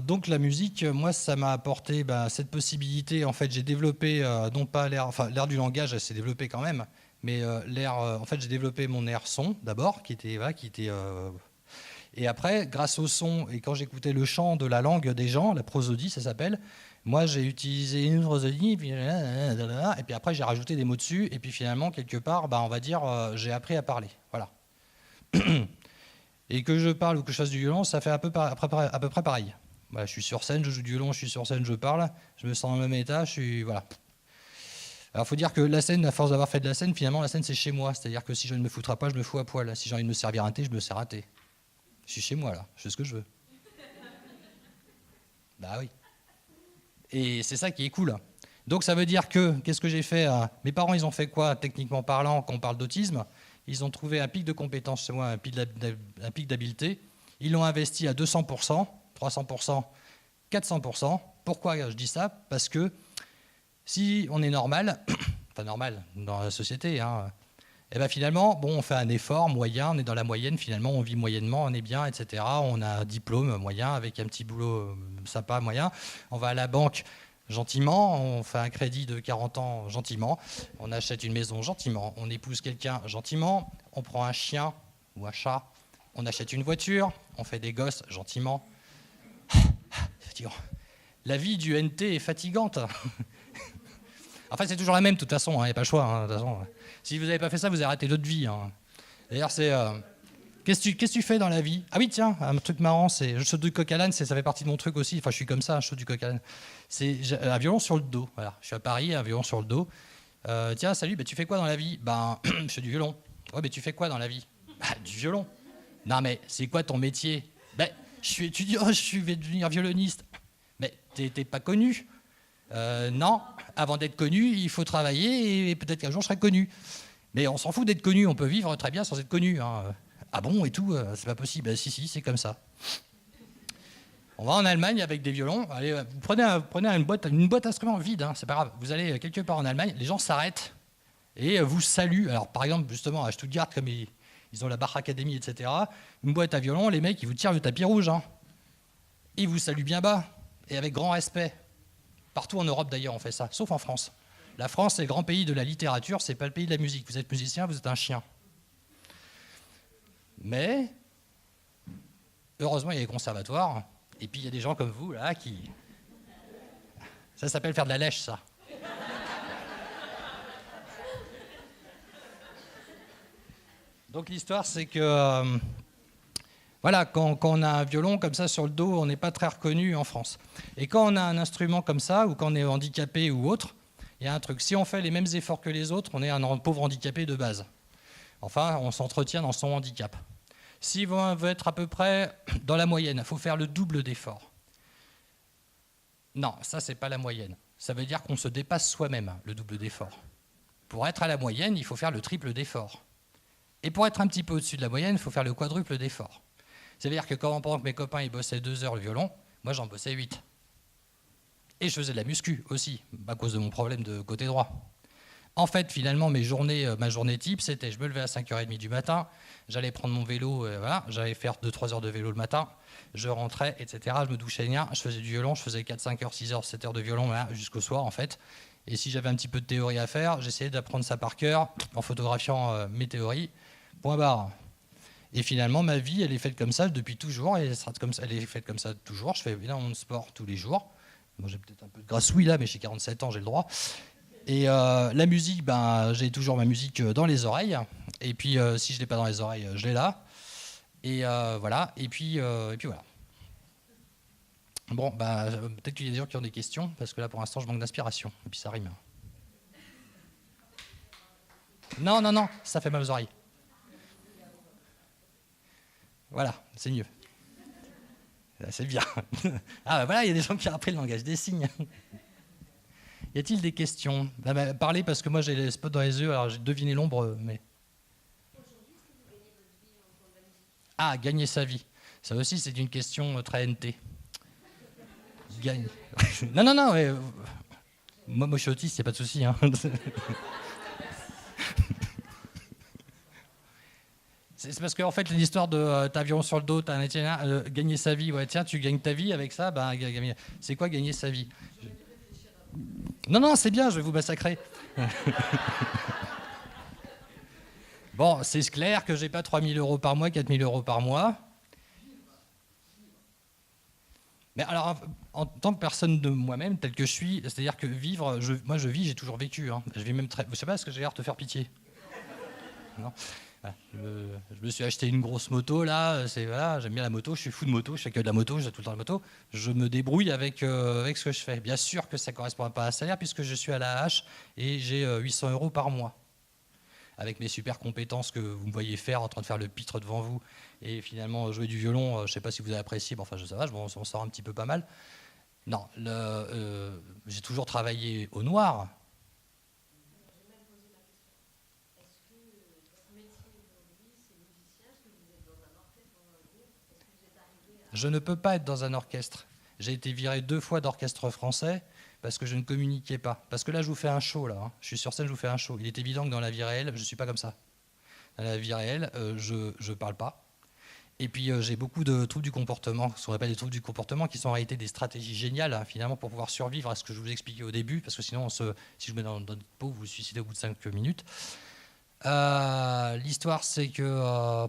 donc la musique, moi, ça m'a apporté cette possibilité. En fait, j'ai développé, non pas l'air du langage, elle s'est développée quand même, mais en fait, j'ai développé mon air son d'abord, qui était et après, grâce au son, et quand j'écoutais le chant de la langue des gens, la prosodie, ça s'appelle, moi, j'ai utilisé une prosodie, et puis après, j'ai rajouté des mots dessus, et puis finalement, quelque part, on va dire, j'ai appris à parler. Voilà. Et que je parle ou que je fasse du violon, ça fait à peu près pareil. Voilà, je suis sur scène, je joue du violon, je suis sur scène, je parle, je me sens dans le même état, voilà. Alors, il faut dire que la scène, à force d'avoir fait de la scène, finalement, la scène, c'est chez moi. C'est-à-dire que si je ne me foutrais pas, je me fous à poil. Si j'ai envie de me servir un thé, je me sers un thé. Je suis chez moi, là. Je fais ce que je veux. Bah oui. Et c'est ça qui est cool. Donc ça veut dire que, qu'est-ce que j'ai fait? Mes parents, ils ont fait quoi, techniquement parlant, quand on parle d'autisme? Ils ont trouvé un pic de compétences chez moi, un pic d'habileté. Ils l'ont investi à 200%, 300%, 400%. Pourquoi je dis ça? Parce que si on est normal, enfin normal dans la société, hein, et ben finalement, on fait un effort moyen, on est dans la moyenne, finalement, on vit moyennement, on est bien, etc. On a un diplôme moyen avec un petit boulot sympa, moyen. On va à la banque gentiment, on fait un crédit de 40 ans gentiment, on achète une maison gentiment, on épouse quelqu'un gentiment, on prend un chien ou un chat, on achète une voiture, on fait des gosses gentiment. Fatigant. La vie du NT est fatigante. Enfin, c'est toujours la même, de toute façon, il n'y a pas le choix. Hein, de toute façon. Si vous n'avez pas fait ça, vous avez arrêté d'autres vies. Hein. D'ailleurs, c'est... Qu'est-ce que tu fais dans la vie? Ah oui, tiens, un truc marrant, c'est... Je saute du coq à l'âne, ça fait partie de mon truc aussi. Enfin, je suis comme ça, je saute du coq à l'âne. C'est un violon sur le dos. Voilà. Je suis à Paris, un violon sur le dos. Tiens, salut, tu fais quoi dans la vie? Je fais du violon. Ouais, mais tu fais quoi dans la vie? Du violon. Non, mais c'est quoi ton métier? Je suis étudiant, je vais devenir violoniste. Mais t'es pas connu. Non, avant d'être connu, il faut travailler et peut-être qu'un jour je serai connu. Mais on s'en fout d'être connu, on peut vivre très bien sans être connu. Hein. Ah bon et tout, c'est pas possible. Si, c'est comme ça. On va en Allemagne avec des violons. Allez, vous prenez une boîte d'instruments vide, hein, c'est pas grave. Vous allez quelque part en Allemagne, les gens s'arrêtent et vous saluent. Alors par exemple, justement à Stuttgart, comme ils ont la Bach Academy, etc., une boîte à violon, les mecs, ils vous tirent le tapis rouge. Hein. Ils vous saluent bien bas et avec grand respect. Partout en Europe, d'ailleurs, on fait ça, sauf en France. La France, c'est le grand pays de la littérature, c'est pas le pays de la musique. Vous êtes musicien, vous êtes un chien. Mais, heureusement, il y a les conservatoires, et puis il y a des gens comme vous, là, qui... Ça s'appelle faire de la lèche, ça. Donc l'histoire, c'est que... Voilà, quand on a un violon comme ça sur le dos, on n'est pas très reconnu en France. Et quand on a un instrument comme ça, ou quand on est handicapé ou autre, il y a un truc. Si on fait les mêmes efforts que les autres, on est un pauvre handicapé de base. Enfin, on s'entretient dans son handicap. Si on veut être à peu près dans la moyenne, il faut faire le double d'efforts. Non, ça, c'est pas la moyenne. Ça veut dire qu'on se dépasse soi-même, le double d'efforts. Pour être à la moyenne, il faut faire le triple d'efforts. Et pour être un petit peu au-dessus de la moyenne, il faut faire le quadruple d'efforts. C'est-à-dire que pendant que mes copains ils bossaient 2 heures le violon, moi j'en bossais 8. Et je faisais de la muscu aussi, à cause de mon problème de côté droit. En fait, finalement, ma journée type, c'était je me levais à 5h30 du matin, j'allais prendre mon vélo, voilà, j'allais faire 2-3 heures de vélo le matin, je rentrais, etc. Je me douchais rien, je faisais du violon, je faisais 4, 5 heures, 6 heures, 7 heures de violon, voilà, jusqu'au soir en fait. Et si j'avais un petit peu de théorie à faire, j'essayais d'apprendre ça par cœur en photographiant mes théories. Point barre. Et finalement, ma vie, elle est faite comme ça depuis toujours, et elle est faite comme ça toujours. Je fais énormément de sport tous les jours. Bon, j'ai peut-être un peu de grassouille là, mais j'ai 47 ans, j'ai le droit. Et la musique, ben, j'ai toujours ma musique dans les oreilles. Et puis, si je l'ai pas dans les oreilles, je l'ai là. Et voilà. Et puis voilà. Bon, bah, peut-être qu'il y a des gens qui ont des questions, parce que là, pour l'instant, je manque d'inspiration. Et puis ça rime. Non, ça fait mal aux oreilles. Voilà, c'est mieux. Là, c'est bien. Ah, bah voilà, il y a des gens qui ont appris le langage des signes. Y a-t-il des questions? Parlez, parce que moi, j'ai les spots dans les yeux, alors j'ai deviné l'ombre, mais... Ah, gagner sa vie. Ça aussi, c'est une question très NT. Non, ouais. Moi, je suis autiste, il n'y a pas de souci. Hein. C'est parce qu'en fait, l'histoire de t'as avion sur le dos, t'as un gagner sa vie, ouais, tiens, tu gagnes ta vie avec ça, bah, c'est quoi gagner sa vie? Non, c'est bien, je vais vous massacrer. Bon, c'est clair que j'ai pas 3 000 € par mois, 4 000 € par mois. Mais alors, en tant que personne de moi-même, tel que je suis, c'est-à-dire que vivre, moi je vis, j'ai toujours vécu. Hein. Je vis même très. Vous savez pas, est-ce que j'ai l'air de te faire pitié? Non. Voilà. Je me suis acheté une grosse moto là. Voilà, j'aime bien la moto. Je suis fou de moto. Je fais que de la moto. J'ai tout le temps la moto. Je me débrouille avec ce que je fais. Bien sûr que ça correspond pas à un salaire puisque je suis à la hache et j'ai 800 € par mois. Avec mes super compétences que vous me voyez faire, en train de faire le pitre devant vous, et finalement jouer du violon, je ne sais pas si vous avez apprécié, mais enfin, ça va, on s'en sort un petit peu pas mal. Non, j'ai toujours travaillé au noir. Je ne peux pas être dans un orchestre. J'ai été viré 2 fois d'orchestre français, parce que je ne communiquais pas. Parce que là, je vous fais un show, là. Hein. Je suis sur scène, je vous fais un show. Il est évident que dans la vie réelle, je ne suis pas comme ça. Dans la vie réelle, je ne parle pas. Et puis, j'ai beaucoup de troubles du comportement, ce qu'on appelle des troubles du comportement, qui sont en réalité des stratégies géniales, hein, finalement, pour pouvoir survivre à ce que je vous expliquais au début, parce que sinon, si je vous mets dans notre peau, vous vous suicidez au bout de 5 minutes. L'histoire, c'est que...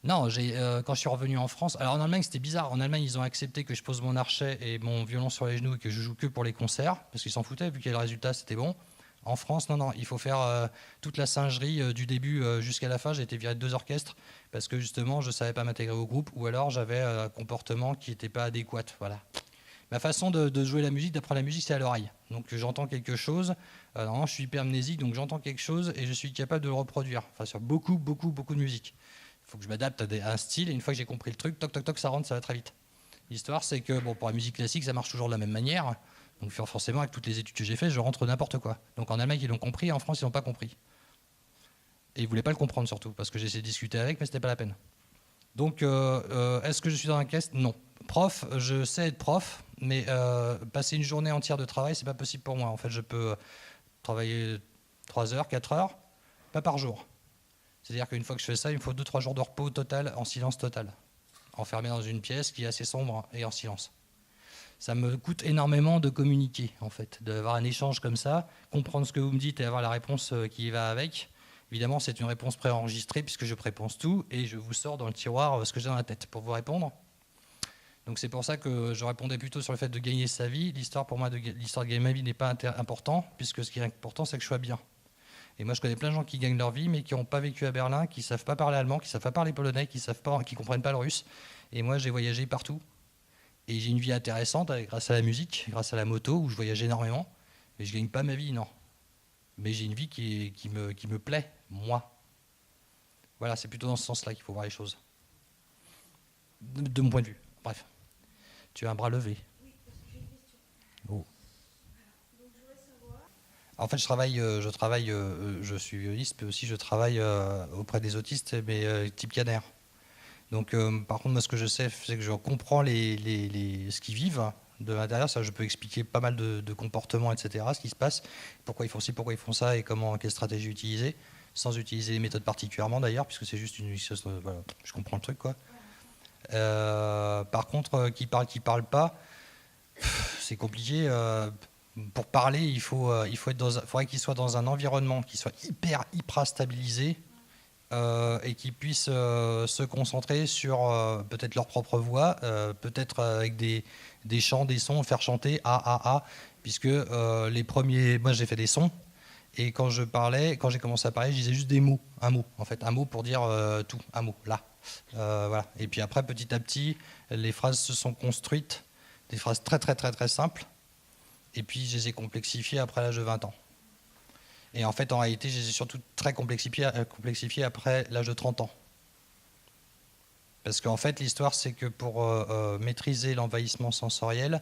Non, quand je suis revenu en France, alors en Allemagne c'était bizarre, en Allemagne ils ont accepté que je pose mon archet et mon violon sur les genoux et que je joue que pour les concerts, parce qu'ils s'en foutaient, vu que le résultat c'était bon. En France, non, il faut faire toute la singerie du début jusqu'à la fin. J'ai été viré de 2 orchestres parce que justement je ne savais pas m'intégrer au groupe ou alors j'avais un comportement qui n'était pas adéquat. Voilà. Ma façon de jouer la musique, d'apprendre la musique, c'est à l'oreille. Donc j'entends quelque chose, normalement je suis hypermnésique, donc j'entends quelque chose et je suis capable de le reproduire, enfin sur beaucoup de musique. Il faut que je m'adapte à un style, et une fois que j'ai compris le truc, toc, toc, toc, ça rentre, ça va très vite. L'histoire, c'est que bon, pour la musique classique, ça marche toujours de la même manière. Donc forcément, avec toutes les études que j'ai faites, je rentre n'importe quoi. Donc en Allemagne, ils l'ont compris, en France, ils n'ont pas compris. Et ils ne voulaient pas le comprendre surtout, parce que j'ai essayé de discuter avec, mais ce n'était pas la peine. Donc, est-ce que je suis dans un orchestre? Non. Prof, je sais être prof, mais passer une journée entière de travail, c'est pas possible pour moi. En fait, je peux travailler 3 heures, 4 heures, pas par jour. C'est-à-dire qu'une fois que je fais ça, il me faut 2-3 jours de repos total, en silence total. Enfermé dans une pièce qui est assez sombre et en silence. Ça me coûte énormément de communiquer, en fait, d'avoir un échange comme ça, comprendre ce que vous me dites et avoir la réponse qui va avec. Évidemment, c'est une réponse préenregistrée puisque je prépense tout et je vous sors dans le tiroir ce que j'ai dans la tête pour vous répondre. Donc c'est pour ça que je répondais plutôt sur le fait de gagner sa vie. L'histoire pour moi, l'histoire de gagner ma vie n'est pas important puisque ce qui est important, c'est que je sois bien. Et moi, je connais plein de gens qui gagnent leur vie, mais qui n'ont pas vécu à Berlin, qui ne savent pas parler allemand, qui ne savent pas parler polonais, qui ne comprennent pas le russe. Et moi, j'ai voyagé partout. Et j'ai une vie intéressante grâce à la musique, grâce à la moto, où je voyage énormément. Mais je ne gagne pas ma vie, non. Mais j'ai une vie qui me plaît, moi. Voilà, c'est plutôt dans ce sens-là qu'il faut voir les choses. De mon point de vue. Bref. Tu as un bras levé. Oui, parce que j'ai une question. Oh. En fait, je suis violiste, mais aussi je travaille auprès des autistes, mais type Canner. Donc, par contre, moi, ce que je sais, c'est que je comprends ce qu'ils vivent de l'intérieur. Ça, je peux expliquer pas mal de comportements, etc., ce qui se passe, pourquoi ils font ci, pourquoi ils font ça, et quelle stratégie utiliser, sans utiliser les méthodes particulièrement, d'ailleurs, puisque c'est juste une... Voilà, je comprends le truc, quoi. Par contre, qui parle pas, c'est compliqué. Pour parler, il faudrait qu'il soit dans un environnement qui soit hyper stabilisé et qu'ils puissent se concentrer sur peut-être leur propre voix, peut-être avec des chants, des sons, faire chanter A, puisque les premiers, moi j'ai fait des sons, et quand j'ai commencé à parler, je disais juste des mots, un mot pour dire tout, un mot, là. Voilà. Et puis après, petit à petit, les phrases se sont construites, des phrases très très très très simples, et puis je les ai complexifiées après l'âge de 20 ans. Et en fait, en réalité, je les ai surtout très complexifiées après l'âge de 30 ans. Parce qu'en fait, l'histoire, c'est que pour maîtriser l'envahissement sensoriel,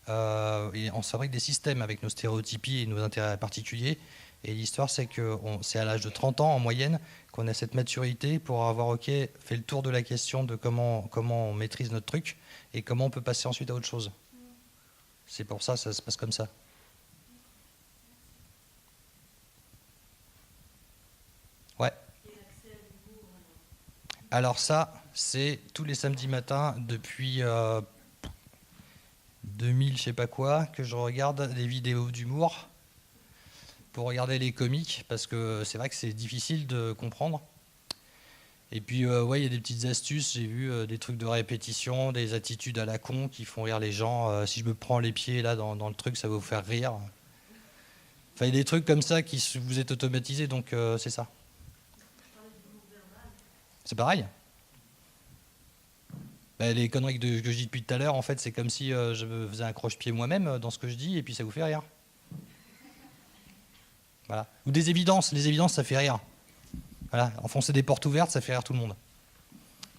on fabrique des systèmes avec nos stéréotypies et nos intérêts particuliers. Et l'histoire, c'est que c'est à l'âge de 30 ans, en moyenne, qu'on a cette maturité pour avoir fait le tour de la question de comment on maîtrise notre truc et comment on peut passer ensuite à autre chose. C'est pour ça se passe comme ça. Ouais. Alors ça, c'est tous les samedis matins depuis 2000, je sais pas quoi, que je regarde des vidéos d'humour pour regarder les comiques, parce que c'est vrai que c'est difficile de comprendre. Et puis, ouais, il y a des petites astuces. J'ai vu des trucs de répétition, des attitudes à la con qui font rire les gens. Si je me prends les pieds là dans le truc, ça va vous faire rire. Enfin, il y a des trucs comme ça qui vous êtes automatisés, donc c'est ça. C'est pareil. Ben, les conneries que je dis depuis tout à l'heure, en fait, c'est comme si je me faisais un croche-pied moi-même dans ce que je dis, et puis ça vous fait rire. Voilà. Ou des évidences. Les évidences, ça fait rire. Voilà. Enfoncer des portes ouvertes, ça fait rire tout le monde.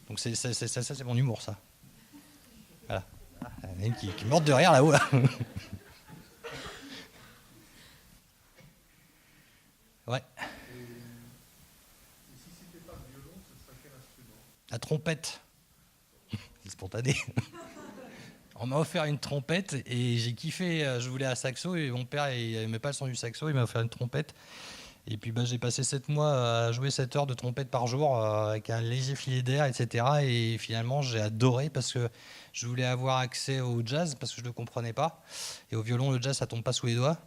Donc ça, c'est mon humour, ça. Voilà. Il y en a une qui morde de rire là-haut. Là. Ouais. Et si c'était pas le violon, ce serait quel instrument ? La trompette. C'est spontané. On m'a offert une trompette et j'ai kiffé. Je voulais un saxo et mon père il n'aimait pas le son du saxo, il m'a offert une trompette. Et puis j'ai passé 7 mois à jouer 7 heures de trompette par jour avec un léger filet d'air, etc. Et finalement j'ai adoré parce que je voulais avoir accès au jazz parce que je ne le comprenais pas. Et au violon, le jazz ça tombe pas sous les doigts.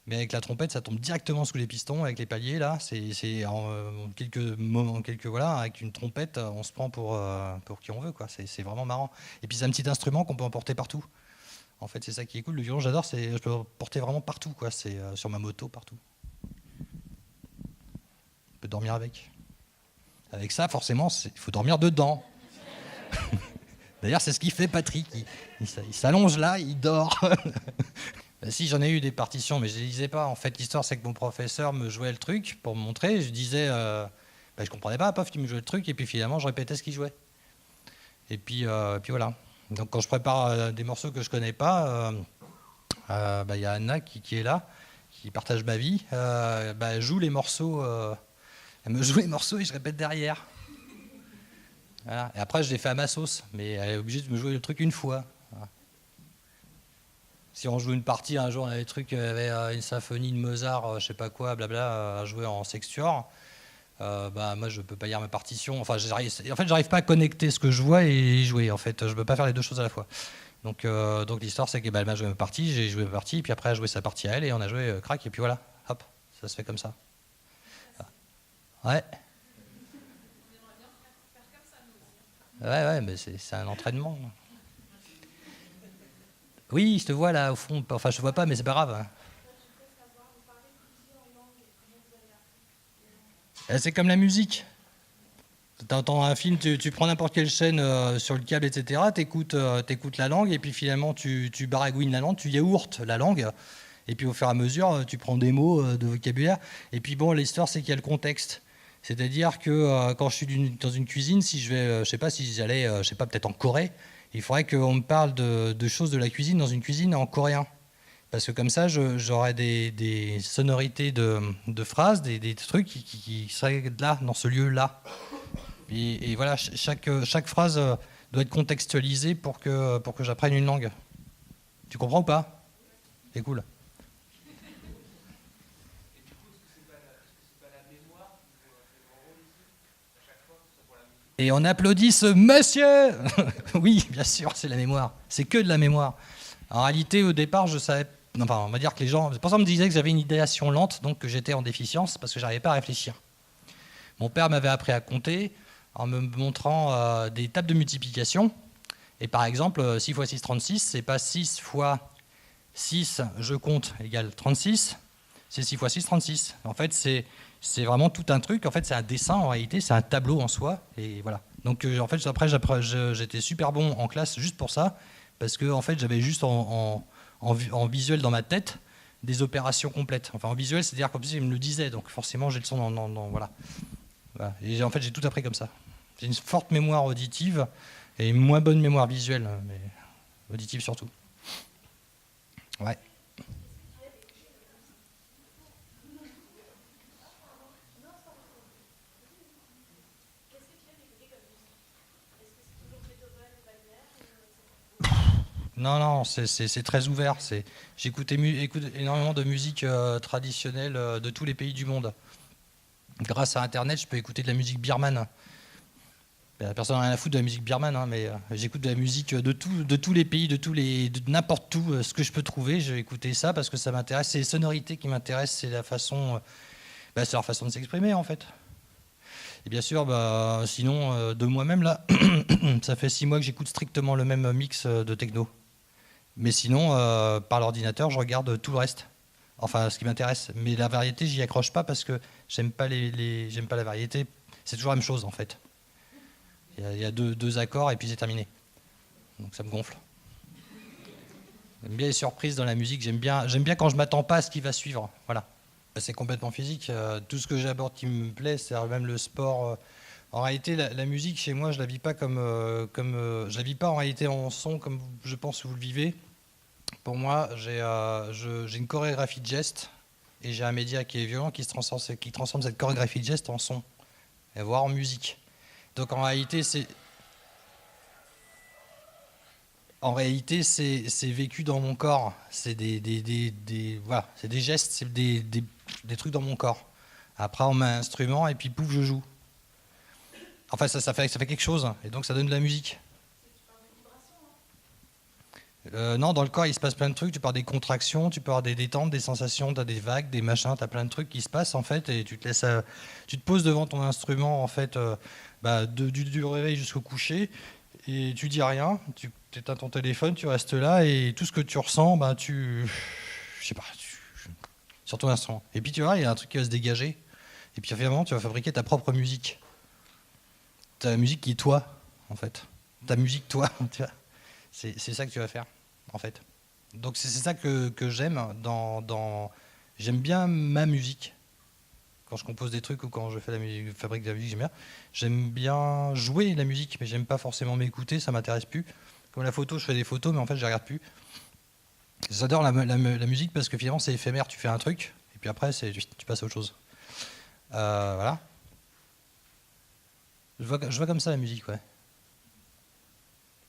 Mais avec la trompette, ça tombe directement sous les pistons, avec les paliers là. C'est en quelques moments, voilà, avec une trompette, on se prend pour qui on veut, quoi. C'est vraiment marrant. Et puis c'est un petit instrument qu'on peut emporter partout. En fait, c'est ça qui est cool. Le violon, j'adore. Je peux l'emporter vraiment partout, quoi. C'est sur ma moto, partout. On peut dormir avec. Avec ça, forcément, il faut dormir dedans. D'ailleurs, c'est ce qu'il fait, Patrick. Il s'allonge là, il dort. Ben si, j'en ai eu des partitions, mais je ne les lisais pas. En fait, l'histoire, c'est que mon professeur me jouait le truc pour me montrer. Je disais, je ne comprenais pas, paf, il me jouait le truc, et puis finalement, je répétais ce qu'il jouait. Et puis voilà. Donc, quand je prépare des morceaux que je ne connais pas, y a Anna qui est là, qui partage ma vie. Elle joue les morceaux, elle me joue les morceaux et je répète derrière. Voilà. Et après, je les fais à ma sauce, mais elle est obligée de me jouer le truc une fois. Voilà. Si on joue une partie, un jour, on avait des trucs, il y avait une symphonie de Mozart, je sais pas quoi, blabla, à jouer en sextuor. Moi, je peux pas lire ma partition. Enfin, j'arrive pas à connecter ce que je vois et jouer. En fait, je peux pas faire les deux choses à la fois. Donc l'histoire, c'est qu'elle m'a joué ma partie, j'ai joué ma partie, puis après, elle a joué sa partie à elle, et on a joué crac, et puis voilà, hop, ça se fait comme ça. Ouais. Ouais, mais c'est un entraînement. Oui, je te vois là au fond. Enfin, je te vois pas, mais c'est pas grave. C'est comme la musique. Tu entends un film, tu prends n'importe quelle chaîne sur le câble, etc. T'écoutes la langue, et puis finalement tu baragouines la langue, tu yaourtes la langue. Et puis au fur et à mesure, tu prends des mots de vocabulaire. Et puis bon, l'histoire, c'est qu'il y a le contexte. C'est-à-dire que quand je suis dans une cuisine, si je vais, je sais pas, si j'allais, peut-être en Corée, il faudrait qu'on me parle de choses de la cuisine dans une cuisine en coréen. Parce que comme ça, j'aurais des sonorités de phrases, des trucs qui seraient là, dans ce lieu-là. Et voilà, chaque phrase doit être contextualisée pour que j'apprenne une langue. Tu comprends ou pas ? C'est cool. Et on applaudit ce monsieur. Oui, bien sûr, c'est la mémoire. C'est que de la mémoire. En réalité, au départ, je savais... Enfin, on va dire que les gens... C'est pour ça qu'on me disait que j'avais une idéation lente, donc que j'étais en déficience, parce que j'arrivais pas à réfléchir. Mon père m'avait appris à compter en me montrant des tables de multiplication. Et par exemple, 6 x 6, 36, c'est pas 6 fois 6, je compte, égale 36, c'est 6 x 6, 36. En fait, c'est vraiment tout un truc. En fait, c'est un dessin, en réalité, c'est un tableau en soi. Et voilà. Donc, en fait, après, j'étais super bon en classe juste pour ça, parce que en fait, j'avais juste en visuel dans ma tête des opérations complètes. Enfin, en visuel, c'est-à-dire qu'en plus, il me le disait, donc forcément, j'ai le son voilà. Et en fait, j'ai tout appris comme ça. J'ai une forte mémoire auditive et une moins bonne mémoire visuelle, mais auditive surtout. Ouais. Non, c'est très ouvert. J'écoutais énormément de musique traditionnelle de tous les pays du monde. Grâce à Internet, je peux écouter de la musique birmane. Personne n'a rien à foutre de la musique birmane, hein, mais j'écoute de la musique de tous les pays, de n'importe où, ce que je peux trouver. Je vais écouter ça parce que ça m'intéresse. C'est les sonorités qui m'intéressent, c'est la façon, c'est leur façon de s'exprimer en fait. Et bien sûr, sinon, de moi-même là, ça fait 6 mois que j'écoute strictement le même mix de techno. Mais sinon, par l'ordinateur, je regarde tout le reste. Enfin, ce qui m'intéresse. Mais la variété, j'y accroche pas parce que j'aime pas la variété. C'est toujours la même chose en fait. Il y a deux accords et puis c'est terminé. Donc ça me gonfle. J'aime bien les surprises dans la musique. J'aime bien quand je m'attends pas à ce qui va suivre. Voilà. C'est complètement physique. Tout ce que j'aborde qui me plaît, c'est même le sport. En réalité, la musique chez moi, je la vis pas je la vis pas en réalité en son comme je pense que vous le vivez. Pour moi, j'ai une chorégraphie de gestes et j'ai un média qui est violent qui transforme cette chorégraphie de gestes en son, et voire en musique. Donc en réalité, c'est vécu dans mon corps. C'est voilà, c'est des gestes, c'est des trucs dans mon corps. Après, on met un instrument et puis pouf, je joue. Enfin, ça fait quelque chose et donc ça donne de la musique. Non, dans le corps, il se passe plein de trucs. Tu peux avoir des contractions, tu peux avoir des détentes, des sensations, tu as des vagues, des machins, tu as plein de trucs qui se passent en fait et tu te poses devant ton instrument en fait du réveil jusqu'au coucher et tu dis rien, tu éteins ton téléphone, tu restes là et tout ce que tu ressens, je sais pas, sur ton instrument. Et puis tu vois, il y a un truc qui va se dégager et puis finalement tu vas fabriquer ta propre musique. Ta musique qui est toi en fait. Ta musique toi, tu vois. C'est ça que tu vas faire, en fait. Donc c'est ça que j'aime j'aime bien ma musique. Quand je compose des trucs ou quand je fais la musique, fabrique de la musique, j'aime bien jouer la musique, mais j'aime pas forcément m'écouter, ça m'intéresse plus. Comme la photo, je fais des photos, mais en fait je les regarde plus. J'adore la musique parce que finalement c'est éphémère, tu fais un truc, et puis après tu passes à autre chose. Voilà. Je vois comme ça la musique, ouais.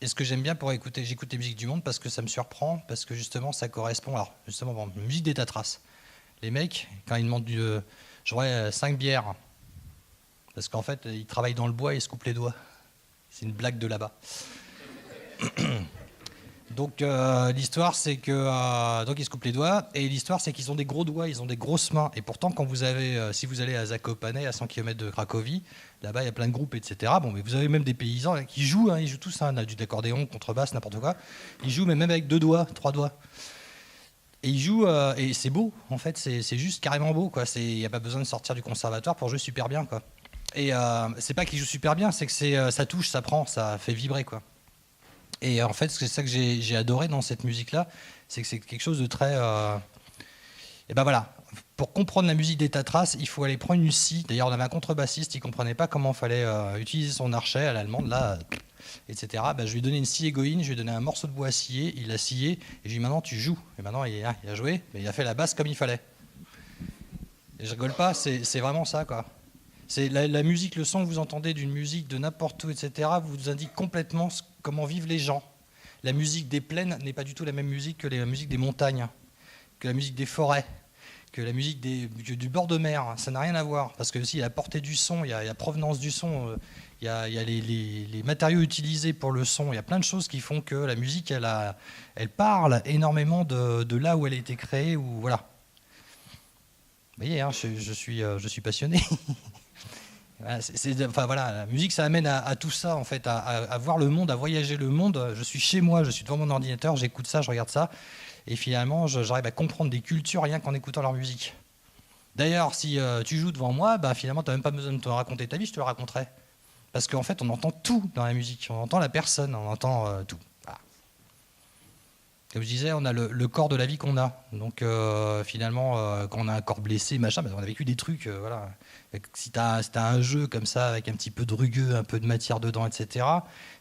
Et ce que j'aime bien pour écouter, j'écoute les musiques du monde parce que ça me surprend, parce que justement ça correspond. Alors justement, bon, musique des Tatras. Les mecs, quand ils demandent j'aurais 5 bières, parce qu'en fait ils travaillent dans le bois et ils se coupent les doigts. C'est une blague de là-bas. Donc l'histoire c'est que donc ils se coupent les doigts et l'histoire c'est qu'ils ont des gros doigts, ils ont des grosses mains et pourtant quand si vous allez à Zakopane à 100 km de Cracovie, là-bas il y a plein de groupes etc. Bon mais vous avez même des paysans là, qui jouent, ils jouent tous du d'accordéon, contrebasse, n'importe quoi. Ils jouent même avec 2 doigts, 3 doigts. Et ils jouent et c'est beau en fait, c'est juste carrément beau quoi. Il n'y a pas besoin de sortir du conservatoire pour jouer super bien quoi. Et c'est pas qu'ils jouent super bien, c'est que ça touche, ça prend, ça fait vibrer quoi. Et en fait, c'est ça que j'ai adoré dans cette musique-là, c'est que c'est quelque chose de très... Et ben voilà, pour comprendre la musique des Tatras, il faut aller prendre une scie. D'ailleurs, on avait un contrebassiste, il ne comprenait pas comment il fallait utiliser son archet à l'allemande, là, etc. Ben, je lui ai donné une scie égoïne, je lui ai donné un morceau de bois à scier, il l'a scié, et je lui ai dit maintenant tu joues. Et maintenant il a joué, mais il a fait la basse comme il fallait. Et je rigole pas, c'est vraiment ça, quoi. C'est la musique, le son que vous entendez d'une musique de n'importe où, etc., vous indique complètement comment vivent les gens. La musique des plaines n'est pas du tout la même musique que la musique des montagnes, que la musique des forêts, que la musique du bord de mer. Ça n'a rien à voir, parce que aussi il y a la portée du son, il y a la provenance du son, il y a les matériaux utilisés pour le son, il y a plein de choses qui font que la musique, elle parle énormément de là où elle a été créée. Ou, voilà. Vous voyez, hein, je suis passionné. Enfin voilà, la musique, ça amène à tout ça, en fait, à voir le monde, à voyager le monde. Je suis chez moi, je suis devant mon ordinateur, j'écoute ça, je regarde ça, et finalement, j'arrive à comprendre des cultures rien qu'en écoutant leur musique. D'ailleurs, si tu joues devant moi, bah, finalement, tu n'as même pas besoin de te raconter ta vie, je te le raconterai. Parce qu'en fait, on entend tout dans la musique, on entend la personne, on entend tout. Voilà. Comme je disais, on a le corps de la vie qu'on a. Donc finalement, quand on a un corps blessé, machin, on a vécu des trucs. Voilà. Si tu as un jeu comme ça, avec un petit peu de rugueux, un peu de matière dedans, etc.,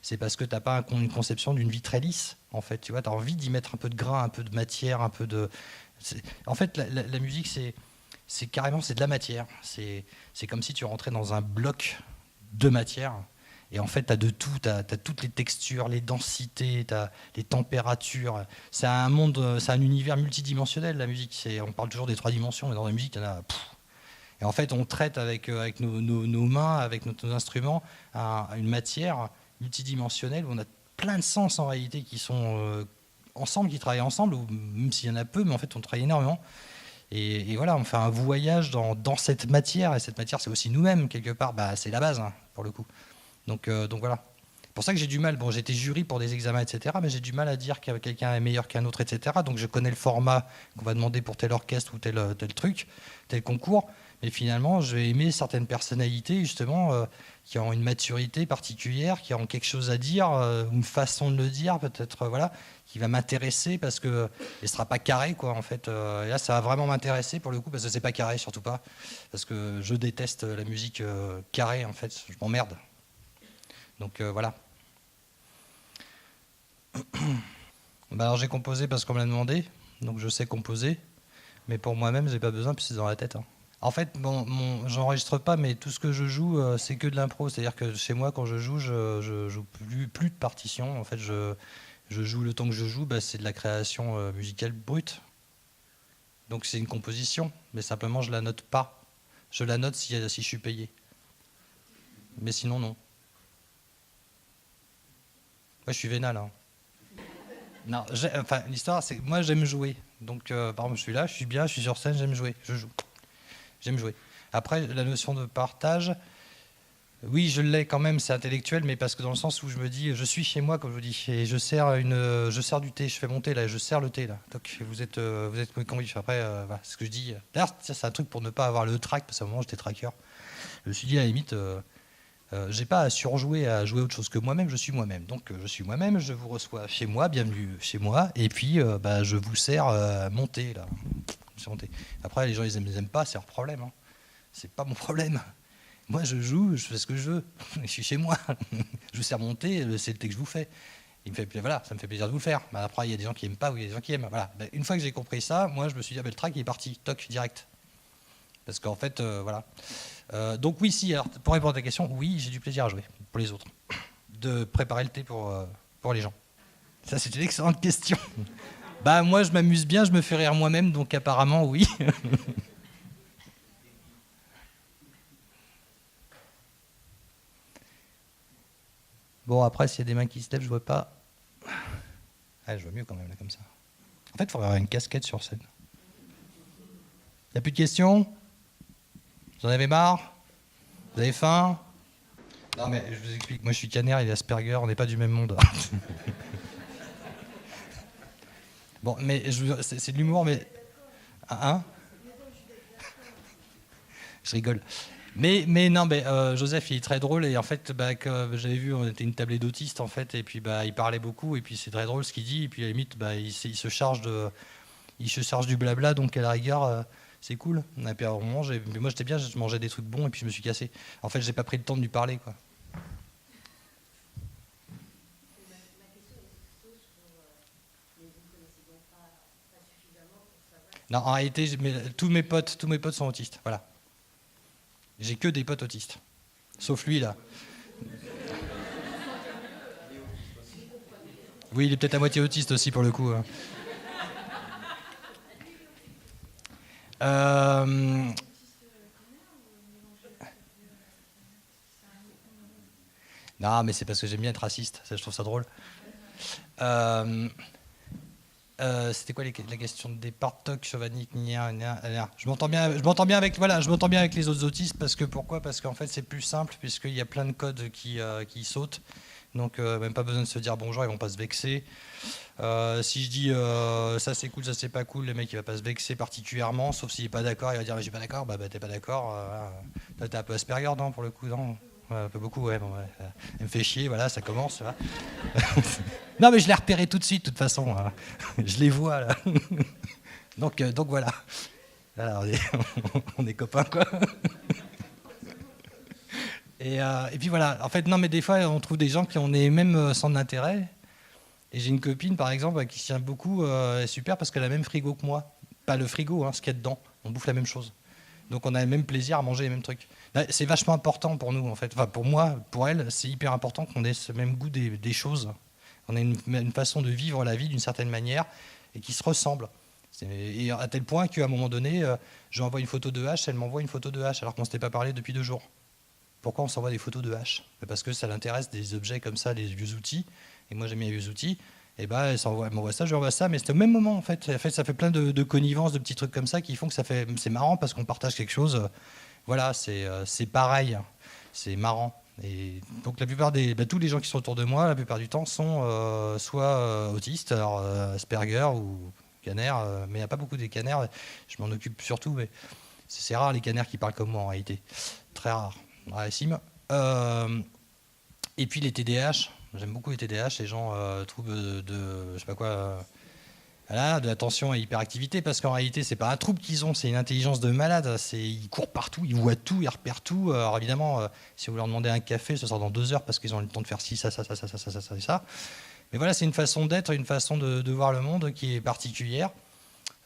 c'est parce que tu n'as pas une conception d'une vie très lisse. En fait, tu vois, as envie d'y mettre un peu de grain, un peu de matière, un peu de... En fait, la musique, c'est carrément de la matière. C'est comme si tu rentrais dans un bloc de matière. Et en fait, tu as de tout, tu as toutes les textures, les densités, tu as les températures. C'est un monde, c'est un univers multidimensionnel, la musique. On parle toujours des 3 dimensions, mais dans la musique, il y en a... Et en fait, on traite avec nos mains, avec nos instruments, une matière multidimensionnelle où on a plein de sens en réalité qui sont ensemble, qui travaillent ensemble, ou même s'il y en a peu, mais en fait, on travaille énormément. Et voilà, on fait un voyage dans cette matière, et cette matière, c'est aussi nous-mêmes, quelque part. Bah, c'est la base, hein, pour le coup. Donc voilà. C'est pour ça que j'ai du mal. Bon, j'étais jury pour des examens, etc., mais j'ai du mal à dire que quelqu'un est meilleur qu'un autre, etc. Donc je connais le format qu'on va demander pour tel orchestre ou tel truc, tel concours. Mais finalement, je vais aimer certaines personnalités, justement, qui ont une maturité particulière, qui ont quelque chose à dire, une façon de le dire, peut-être, voilà, qui va m'intéresser parce que ne sera pas carré, quoi, en fait. Et là, ça va vraiment m'intéresser, pour le coup, parce que c'est pas carré, surtout pas. Parce que je déteste la musique carrée, en fait. Je m'emmerde. Donc, voilà. Bah, alors, j'ai composé parce qu'on me l'a demandé, donc je sais composer. Mais pour moi-même, j'ai pas besoin, puis c'est dans la tête, hein. En fait, j'enregistre pas, mais tout ce que je joue, c'est que de l'impro. C'est-à-dire que chez moi, quand je joue, je joue plus de partition. En fait, je joue le temps que je joue, bah, c'est de la création musicale brute. Donc c'est une composition, mais simplement je la note pas. Je la note si je suis payé. Mais sinon, non. Moi, je suis vénal, hein. Non, enfin, l'histoire, c'est que moi, j'aime jouer. Donc, par exemple, je suis là, je suis bien, je suis sur scène, j'aime jouer, je joue. J'aime jouer. Après, la notion de partage, oui, je l'ai quand même, c'est intellectuel, mais parce que dans le sens où je me dis, je suis chez moi, comme je vous dis, et je sers du thé, je fais mon thé, là, je sers le thé, là. Donc, vous êtes mes convives. Après, voilà, c'est ce que je dis. D'ailleurs, c'est un truc pour ne pas avoir le track, parce qu'à un moment, j'étais tracker. Je me suis dit, à la limite, j'ai pas à surjouer, à jouer autre chose que moi-même, je suis moi-même. Donc, je suis moi-même, je vous reçois chez moi, bienvenue chez moi, et puis, je vous sers mon thé, là. Après, les gens, ils aiment pas, c'est leur problème, hein. C'est pas mon problème. Moi, je joue, je fais ce que je veux. Je suis chez moi. Je vous sers mon thé, c'est le thé que je vous fais. Voilà, ça me fait plaisir de vous le faire. Bah, après, il y a des gens qui aiment pas ou il y a des gens qui aiment. Voilà. Bah, une fois que j'ai compris ça, moi, je me suis dit, le track il est parti, toc, direct. Parce qu'en fait, voilà. Donc oui, si. Alors, pour répondre à ta question, oui, j'ai du plaisir à jouer pour les autres, de préparer le thé pour les gens. Ça, c'est une excellente question. Bah moi je m'amuse bien, je me fais rire moi-même, donc apparemment oui. Bon après s'il y a des mains qui se lèvent, je vois pas. Ah, je vois mieux quand même là comme ça. En fait il faudrait avoir une casquette sur scène. Il n'y a plus de questions? Vous en avez marre? Vous avez faim? Non mais je vous explique, moi je suis Caner, il est Asperger, on n'est pas du même monde. Bon, mais c'est de l'humour, mais... Hein? Je rigole. Mais non, mais Joseph, il est très drôle, et en fait, j'avais vu, on était une tablée d'autistes, en fait, et puis il parlait beaucoup, et puis c'est très drôle ce qu'il dit, et puis à la limite, il se charge du blabla, donc à la rigueur, c'est cool. Et puis alors, moi j'étais bien, je mangeais des trucs bons, et puis je me suis cassé. En fait, j'ai pas pris le temps de lui parler, quoi. Non, en réalité, tous mes potes sont autistes, voilà. J'ai que des potes autistes. Sauf lui, là. Oui, il est peut-être à moitié autiste aussi, pour le coup. Non, mais c'est parce que j'aime bien être raciste. Ça, je trouve ça drôle. C'était quoi la question de départ, toc, chauvanik, je m'entends bien avec les autres autistes pourquoi ? Parce qu'en fait c'est plus simple puisqu'il y a plein de codes qui sautent. Donc même pas besoin de se dire bonjour, ils vont pas se vexer. Si je dis ça c'est cool, ça c'est pas cool, le mec il va pas se vexer particulièrement, sauf s'il est pas d'accord, il va dire je suis pas d'accord, bah t'es pas d'accord. T'es un peu Asperger, non, pour le coup, non ? Un peu beaucoup, ouais, bon, ouais. Elle me fait chier, voilà, ça commence. Là. Non, mais je l'ai repéré tout de suite, de toute façon. Hein. Je les vois, là. Donc voilà. Là, on est copains, quoi. Et puis voilà. En fait, non, mais des fois, on trouve des gens qui ont les mêmes centres d'intérêt. Et j'ai une copine, par exemple, qui tient beaucoup, elle est super parce qu'elle a le même frigo que moi. Pas le frigo, hein, ce qu'il y a dedans. On bouffe la même chose. Donc on a le même plaisir à manger les mêmes trucs. C'est vachement important pour nous, en fait. Enfin, pour moi, pour elle, c'est hyper important qu'on ait ce même goût des choses. On a une façon de vivre la vie d'une certaine manière et qui se ressemble. Et à tel point qu'à un moment donné, je lui envoie une photo de hache, elle m'envoie une photo de hache alors qu'on ne s'était pas parlé depuis 2 jours. Pourquoi on s'envoie des photos de hache ? Parce que ça l'intéresse, des objets comme ça, les vieux outils. Et moi, j'aime bien les vieux outils. Et bah, elle m'envoie ça, je lui envoie ça, mais c'était au même moment en fait. En fait, ça fait plein de connivences, de petits trucs comme ça qui font que c'est marrant parce qu'on partage quelque chose. Voilà, c'est pareil, c'est marrant. Et donc la plupart tous les gens qui sont autour de moi, la plupart du temps, sont soit autistes, alors Asperger ou canard, mais il n'y a pas beaucoup des canards. Je m'en occupe surtout, mais c'est rare les canards qui parlent comme moi en réalité, très rare, rarissime. Et puis les TDAH. J'aime beaucoup les TDAH, les gens troubles de je sais pas quoi, voilà, de l'attention et hyperactivité, parce qu'en réalité, c'est pas un trouble qu'ils ont, c'est une intelligence de malade. Ils courent partout, ils voient tout, ils repèrent tout. Alors évidemment, si vous leur demandez un café, ce sera dans 2 heures, parce qu'ils ont le temps de faire ci, ça et ça. Mais voilà, c'est une façon d'être, une façon de voir le monde qui est particulière.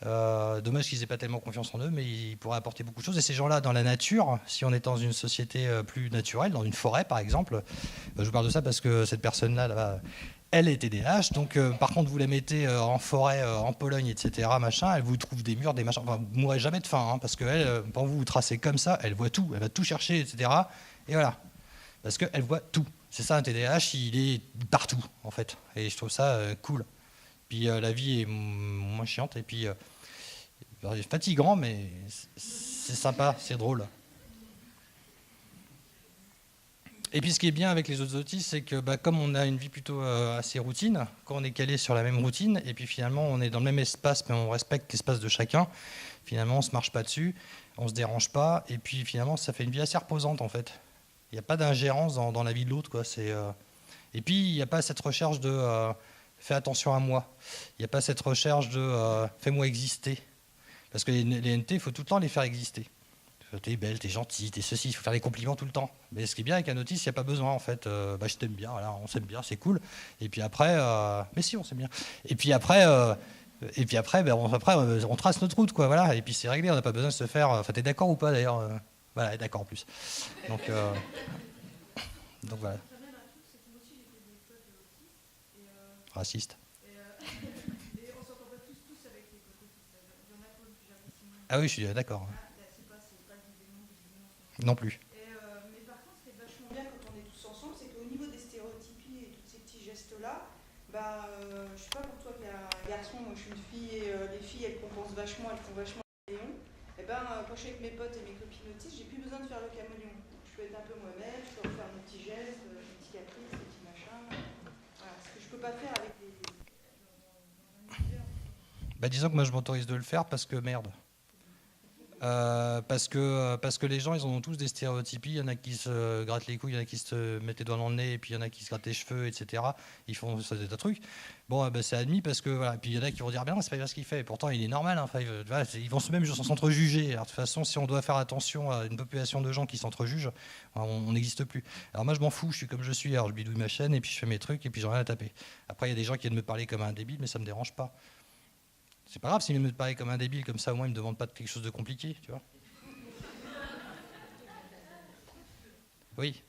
Dommage qu'ils n'aient pas tellement confiance en eux, mais ils pourraient apporter beaucoup de choses. Et ces gens-là, dans la nature, si on est dans une société plus naturelle, dans une forêt par exemple, je vous parle de ça parce que cette personne-là, là-bas, elle est TDAH. Donc, par contre, vous la mettez en forêt, en Pologne, etc., machin, elle vous trouve des murs, des machins. Enfin, vous ne mourrez jamais de faim, hein, parce qu'elle, quand vous tracez comme ça, elle voit tout, elle va tout chercher, etc. Et voilà, parce qu'elle voit tout. C'est ça, un TDAH, il est partout, en fait. Et je trouve ça cool. Puis la vie est moins chiante, et puis fatigant, mais c'est sympa, c'est drôle. Et puis ce qui est bien avec les autres autistes, c'est que comme on a une vie plutôt assez routine, quand on est calé sur la même routine, et puis finalement on est dans le même espace, mais on respecte l'espace de chacun, finalement on ne se marche pas dessus, on ne se dérange pas, et puis finalement ça fait une vie assez reposante en fait. Il n'y a pas d'ingérence dans la vie de l'autre, quoi. Et puis il n'y a pas cette recherche de fais attention à moi, il n'y a pas cette recherche de fais-moi exister. Parce que les NT, il faut tout le temps les faire exister. T'es belle, t'es gentille, t'es ceci, il faut faire des compliments tout le temps. Mais ce qui est bien avec un autiste, il n'y a pas besoin en fait. Je t'aime bien, voilà, on s'aime bien, c'est cool. Et puis après, mais si, on s'aime bien. Et puis après, on trace notre route, quoi, voilà. Et puis c'est réglé, on n'a pas besoin de se faire. Enfin, t'es d'accord ou pas d'ailleurs Voilà, d'accord en plus. Donc voilà. Raciste. Ah oui, je suis d'accord. Non plus. Mais par contre, ce qui est vachement bien quand on est tous ensemble, c'est qu'au niveau des stéréotypies et tous ces petits gestes-là, je sais pas pour toi qui es un garçon, moi je suis une fille et les filles elles compensent vachement, elles font vachement le caméléon. Et quand je suis avec mes potes et mes copines autistes, j'ai plus besoin de faire le caméléon. Je peux être un peu moi-même, je peux refaire mes petits gestes, mes petits caprices, mes petits machins. Voilà, ce que je peux pas faire avec les. Disons que moi je m'autorise de le faire parce que merde. Parce que les gens ils ont tous des stéréotypies, il y en a qui se grattent les couilles, il y en a qui se mettent les doigts dans le nez, et puis il y en a qui se grattent les cheveux, etc. Ils font ça, des tas de trucs. Bon, c'est admis parce que voilà. Et puis il y en a qui vont dire bien, c'est pas bien ce qu'il fait. Et pourtant il est normal. Hein. Enfin, ils vont même s'entre-juger. Alors de toute façon, si on doit faire attention à une population de gens qui s'entre-jugent, on n'existe plus. Alors moi je m'en fous, je suis comme je suis. Alors je bidouille ma chaîne et puis je fais mes trucs et puis j'ai rien à taper. Après il y a des gens qui viennent me parler comme un débile, mais ça me dérange pas. C'est pas grave s'ils me parlent comme un débile, comme ça au moins ils me demandent pas de quelque chose de compliqué, tu vois. Oui.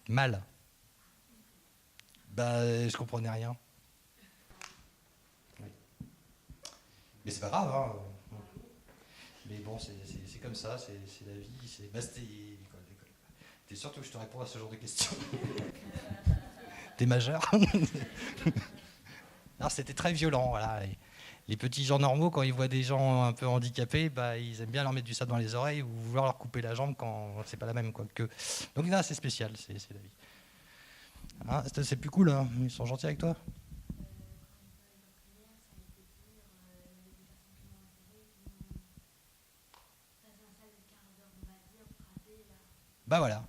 Mal. Je comprenais rien. Oui. Mais c'est pas grave, hein. Mais bon, c'est comme ça, c'est la vie, c'était l'école. T'es sûr que je te réponds à ce genre de questions? T'es majeur. Non, c'était très violent. Voilà. Les petits gens normaux, quand ils voient des gens un peu handicapés, bah, ils aiment bien leur mettre du sable dans les oreilles ou vouloir leur couper la jambe quand c'est pas la même. Quoi. Donc là, c'est spécial, c'est la vie. Hein, c'est plus cool, hein. Ils sont gentils avec toi. Bah voilà.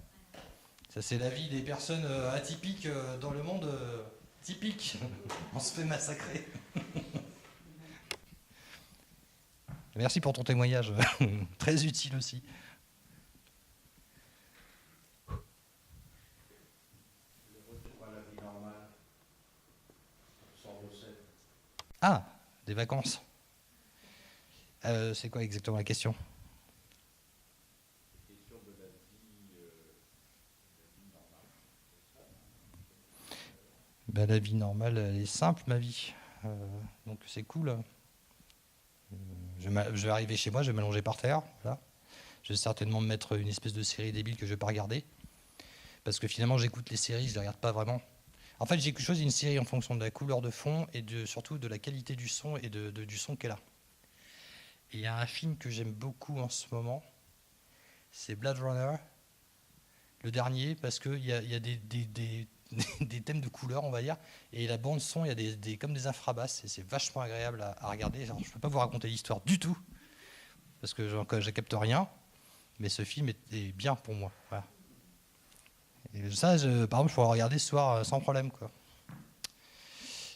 Ça, c'est la vie des personnes atypiques dans le monde typique. On se fait massacrer. Merci pour ton témoignage, très utile aussi. Le retour à la vie normale, sans recette. Ah, des vacances. C'est quoi exactement la question? Ben, la vie normale, elle est simple, ma vie. Donc c'est cool. Je vais arriver chez moi, je vais m'allonger par terre. Voilà. Je vais certainement me mettre une espèce de série débile que je ne vais pas regarder. Parce que finalement, j'écoute les séries, je ne les regarde pas vraiment. En fait, j'ai choisi une série en fonction de la couleur de fond et surtout de la qualité du son et du son qu'elle a. Et il y a un film que j'aime beaucoup en ce moment, c'est Blade Runner, le dernier, parce qu'il y a des thèmes de couleurs, on va dire, et la bande son, il y a comme des infrabasses, et c'est vachement agréable à regarder. Alors, je ne peux pas vous raconter l'histoire du tout, parce que je ne capte rien, mais ce film est bien pour moi. Voilà. Et ça, par exemple, je pourrais le regarder ce soir sans problème, quoi.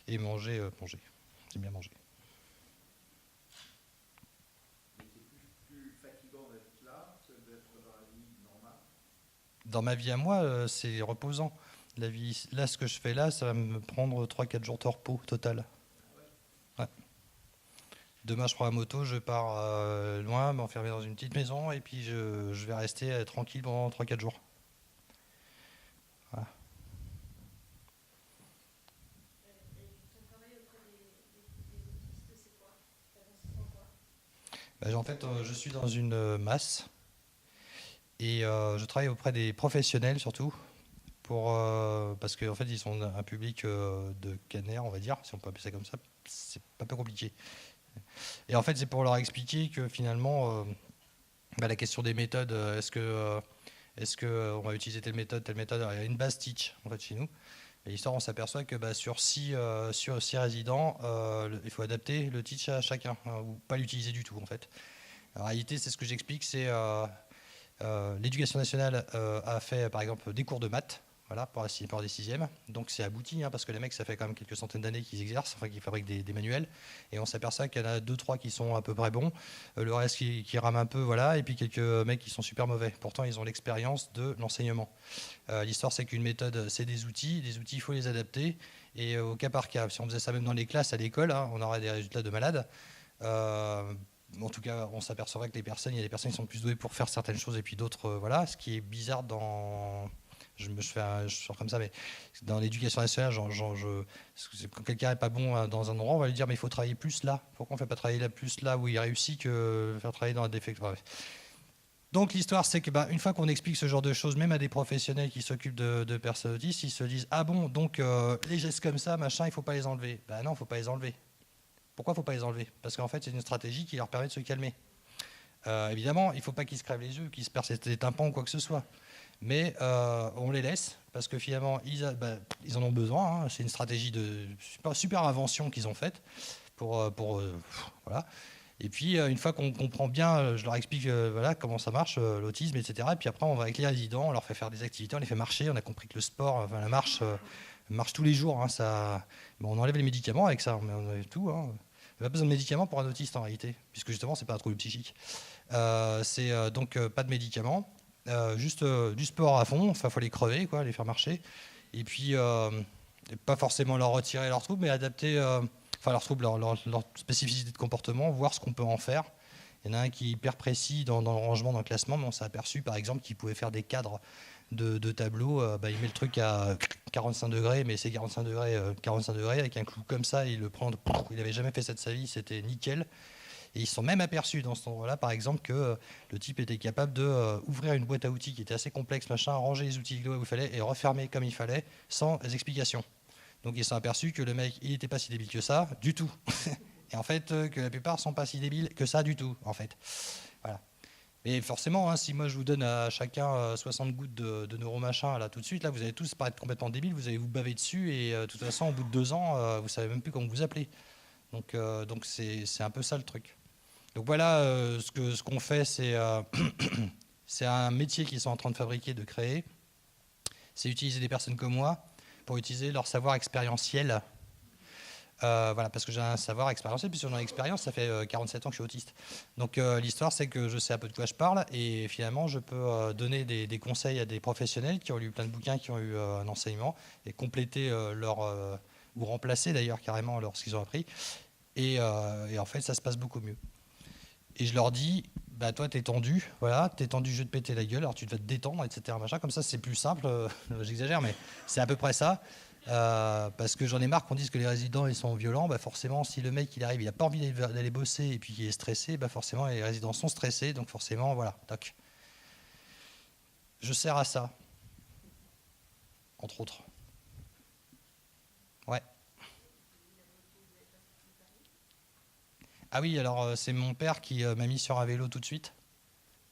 Et manger. J'aime bien manger. Mais c'est plus fatigant d'être là que d'être dans la vie normale. Dans ma vie à moi, c'est reposant. La vie, là, ce que je fais là, ça va me prendre 3-4 jours de repos total. Ouais. Demain, je prends la moto, je pars loin, m'enfermer dans une petite maison, et puis je vais rester tranquille pendant 3-4 jours. Voilà. En fait, je suis dans une masse, et je travaille auprès des professionnels surtout. Parce qu'en fait, ils sont un public de canards, on va dire, si on peut appeler ça comme ça. C'est pas peu compliqué. Et en fait, c'est pour leur expliquer que finalement, la question des méthodes, est-ce que on va utiliser telle méthode, il y a une base teach en fait chez nous. Et l'histoire, on s'aperçoit que sur 6 résidents, il faut adapter le teach à chacun, hein, ou pas l'utiliser du tout en fait. En réalité, c'est ce que j'explique, c'est l'éducation nationale a fait par exemple des cours de maths. Voilà, pour des sixièmes. Donc c'est abouti, hein, parce que les mecs, ça fait quand même quelques centaines d'années qu'ils exercent, enfin qu'ils fabriquent des manuels, et on s'aperçoit qu'il y en a 2-3 qui sont à peu près bons, le reste qui rame un peu, voilà, et puis quelques mecs qui sont super mauvais. Pourtant, ils ont l'expérience de l'enseignement. L'histoire, c'est qu'une méthode, c'est des outils, il faut les adapter, et au cas par cas. Si on faisait ça même dans les classes, à l'école, hein, on aurait des résultats de malades. En tout cas, on s'apercevrait que il y a des personnes qui sont plus douées pour faire certaines choses, et puis d'autres, voilà, ce qui est bizarre dans... Je sors comme ça, mais dans l'éducation nationale, quand quelqu'un n'est pas bon dans un endroit, on va lui dire mais il faut travailler plus là. Pourquoi on ne fait pas travailler plus là où il réussit que faire travailler dans un défect? Donc l'histoire, c'est que une fois qu'on explique ce genre de choses, même à des professionnels qui s'occupent de personnes autistes, ils se disent ah bon, donc les gestes comme ça, machin, il ne faut pas les enlever. Non, il ne faut pas les enlever. Pourquoi il ne faut pas les enlever? Parce qu'en fait, c'est une stratégie qui leur permet de se calmer. Évidemment, il ne faut pas qu'ils se crèvent les yeux, qu'ils se percent les tympans ou quoi que ce soit. Mais on les laisse parce que finalement ils en ont besoin, hein. C'est une stratégie de super invention qu'ils ont faite pour voilà. Et puis une fois qu'on comprend bien, je leur explique voilà comment ça marche, l'autisme, etc. Et puis après on va avec les résidents, on leur fait faire des activités, on les fait marcher. On a compris que le sport, la marche tous les jours, hein, ça. On enlève les médicaments avec ça, mais on enlève tout. Hein. Il n'y a pas besoin de médicaments pour un autiste en réalité, puisque justement c'est pas un trouble psychique. C'est donc pas de médicaments. Juste du sport à fond, enfin faut les crever, quoi, les faire marcher, et puis pas forcément leur retirer leurs troubles, mais adapter leurs troubles, leur spécificité de comportement, voir ce qu'on peut en faire. Il y en a un qui est hyper précis dans le rangement, dans le classement, mais on s'est aperçu par exemple qu'il pouvait faire des cadres de tableaux, il met le truc à 45 degrés, mais c'est 45 degrés avec un clou comme ça, il le prend, il n'avait jamais fait ça de sa vie, c'était nickel. Et ils se sont même aperçus dans cet endroit-là, par exemple, que le type était capable d'ouvrir une boîte à outils qui était assez complexe, machin, ranger les outils où il fallait et refermer comme il fallait, sans explication. Donc ils se sont aperçus que le mec, il n'était pas si débile que ça, du tout. Et en fait, que la plupart ne sont pas si débiles que ça, du tout, en fait. Voilà. Mais forcément, si moi je vous donne à chacun 60 gouttes de neuromachin, là, tout de suite, là, vous allez tous paraître complètement débiles, vous allez vous baver dessus, et de toute façon, au bout de 2 ans, vous ne savez même plus comment vous appelez. Donc c'est un peu ça le truc. Donc voilà, ce qu'on fait, c'est c'est un métier qu'ils sont en train de fabriquer, de créer. C'est utiliser des personnes comme moi pour utiliser leur savoir expérientiel. Voilà, parce que j'ai un savoir expérientiel, puis sur mon expérience, ça fait 47 ans que je suis autiste. Donc l'histoire, c'est que je sais un peu de quoi je parle, et finalement, je peux donner des conseils à des professionnels qui ont lu plein de bouquins, qui ont eu un enseignement, et compléter ou remplacer d'ailleurs carrément ce qu'ils ont appris. Et en fait, ça se passe beaucoup mieux. Et je leur dis, bah toi t'es tendu, voilà, t'es tendu, je vais te péter la gueule, alors tu vas te détendre, etc. Machin. Comme ça, c'est plus simple, j'exagère, mais c'est à peu près ça. Parce que j'en ai marre qu'on dise que les résidents ils sont violents. Bah forcément, si le mec il arrive, il n'a pas envie d'aller bosser et puis il est stressé, bah forcément les résidents sont stressés, donc forcément, voilà, toc. Je sers à ça, entre autres. Ouais. Ah oui, alors c'est mon père qui m'a mis sur un vélo tout de suite,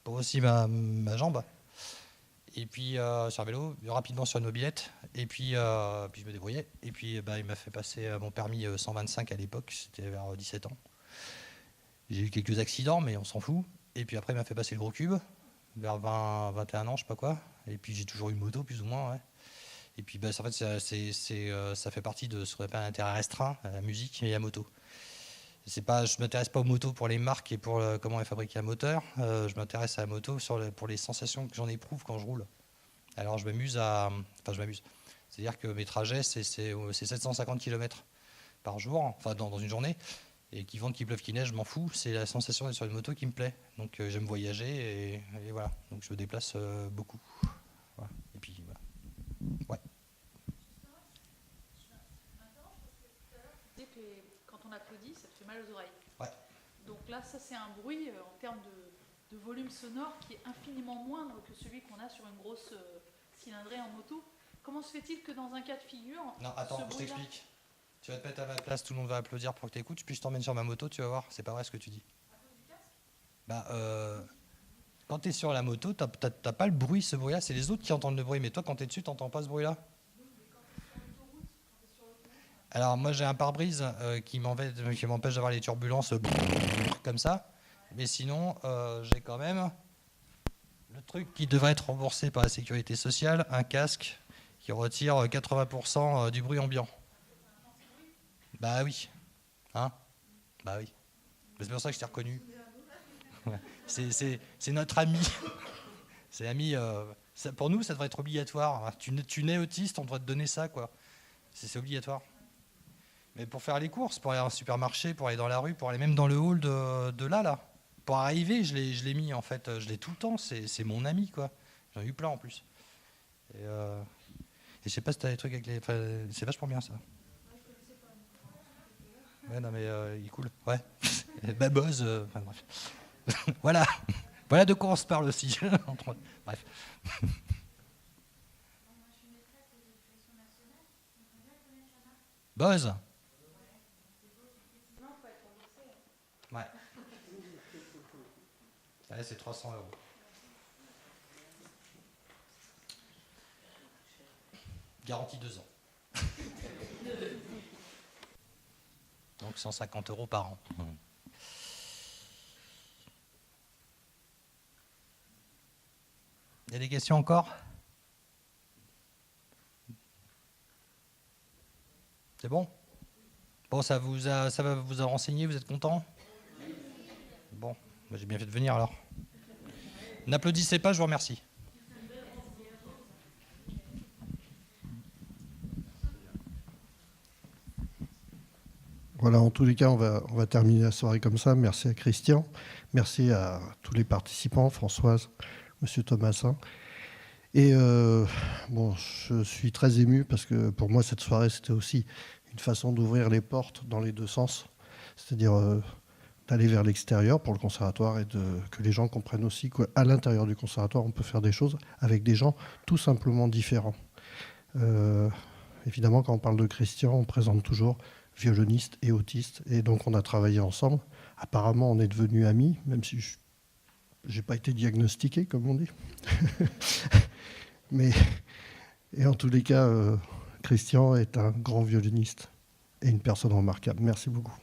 pour aussi ma jambe. Et puis sur un vélo, rapidement sur une mobilette, et puis je me débrouillais. Et puis il m'a fait passer mon permis 125 à l'époque, c'était vers 17 ans. J'ai eu quelques accidents, mais on s'en fout. Et puis après, il m'a fait passer le gros cube, vers 20, 21 ans, je sais pas quoi. Et puis j'ai toujours eu une moto, plus ou moins, ouais. Et puis en fait, ça fait partie de ce qu'on appelle un intérêt restreint, à la musique et à la moto. Je ne m'intéresse pas aux motos pour les marques et pour comment est fabriqué un moteur. Je m'intéresse à la moto pour les sensations que j'en éprouve quand je roule. Alors je m'amuse. C'est-à-dire que mes trajets, c'est 750 km par jour, enfin dans une journée. Et qu'il vente, qu'il pleuve, qu'il neige, je m'en fous. C'est la sensation d'être sur une moto qui me plaît. Donc j'aime voyager et voilà. Donc je me déplace beaucoup. Voilà. Et puis voilà. Ouais. Quand on applaudit, ça te fait mal aux oreilles. Ouais. Donc là, ça c'est un bruit en termes de volume sonore qui est infiniment moindre que celui qu'on a sur une grosse cylindrée en moto. Comment se fait-il que dans un cas de figure... Non, attends, je t'explique. Tu vas te mettre à ma place, tout le monde va applaudir pour que tu écoutes, puis je t'emmène sur ma moto, tu vas voir, c'est pas vrai ce que tu dis. Quand tu es sur la moto, t'as pas le bruit, ce bruit-là, c'est les autres qui entendent le bruit, mais toi quand tu es dessus, tu n'entends pas ce bruit-là. Alors moi j'ai un pare-brise qui m'empêche d'avoir les turbulences comme ça, mais sinon j'ai quand même le truc qui devrait être remboursé par la sécurité sociale, un casque qui retire 80% du bruit ambiant. Bah oui, hein? Bah oui. C'est pour ça que je t'ai reconnu. C'est notre ami. C'est ami. Pour nous, ça devrait être obligatoire. Tu nais autiste, on devrait te donner ça, quoi. C'est obligatoire. Mais pour faire les courses, pour aller au supermarché, pour aller dans la rue, pour aller même dans le hall de là. Pour arriver, je l'ai mis en fait, je l'ai tout le temps, c'est mon ami, quoi. J'en ai eu plein en plus. Et je sais pas si t'as des trucs avec les... Enfin, c'est vachement bien ça. Ouais, non mais il est cool. Ouais. Baboz, enfin bref. Voilà. Voilà de quoi on se parle aussi. Bref. Boz. Ouais. Allez, c'est 300 €. Garantie 2 ans. Donc 150 € par an. Il y a des questions encore? C'est bon? Bon, ça va vous a renseigné, vous êtes content? Bon, j'ai bien fait de venir alors. N'applaudissez pas, je vous remercie. Voilà, en tous les cas, on va terminer la soirée comme ça. Merci à Christian, merci à tous les participants, Françoise, Monsieur Thomasin. Et je suis très ému parce que pour moi, cette soirée, c'était aussi une façon d'ouvrir les portes dans les deux sens. C'est-à-dire d'aller vers l'extérieur pour le conservatoire et que les gens comprennent aussi qu'à l'intérieur du conservatoire, on peut faire des choses avec des gens tout simplement différents. Évidemment, quand on parle de Christian, on présente toujours violoniste et autiste, et donc on a travaillé ensemble. Apparemment, on est devenus amis, même si je n'ai pas été diagnostiqué, comme on dit. Et en tous les cas, Christian est un grand violoniste et une personne remarquable. Merci beaucoup.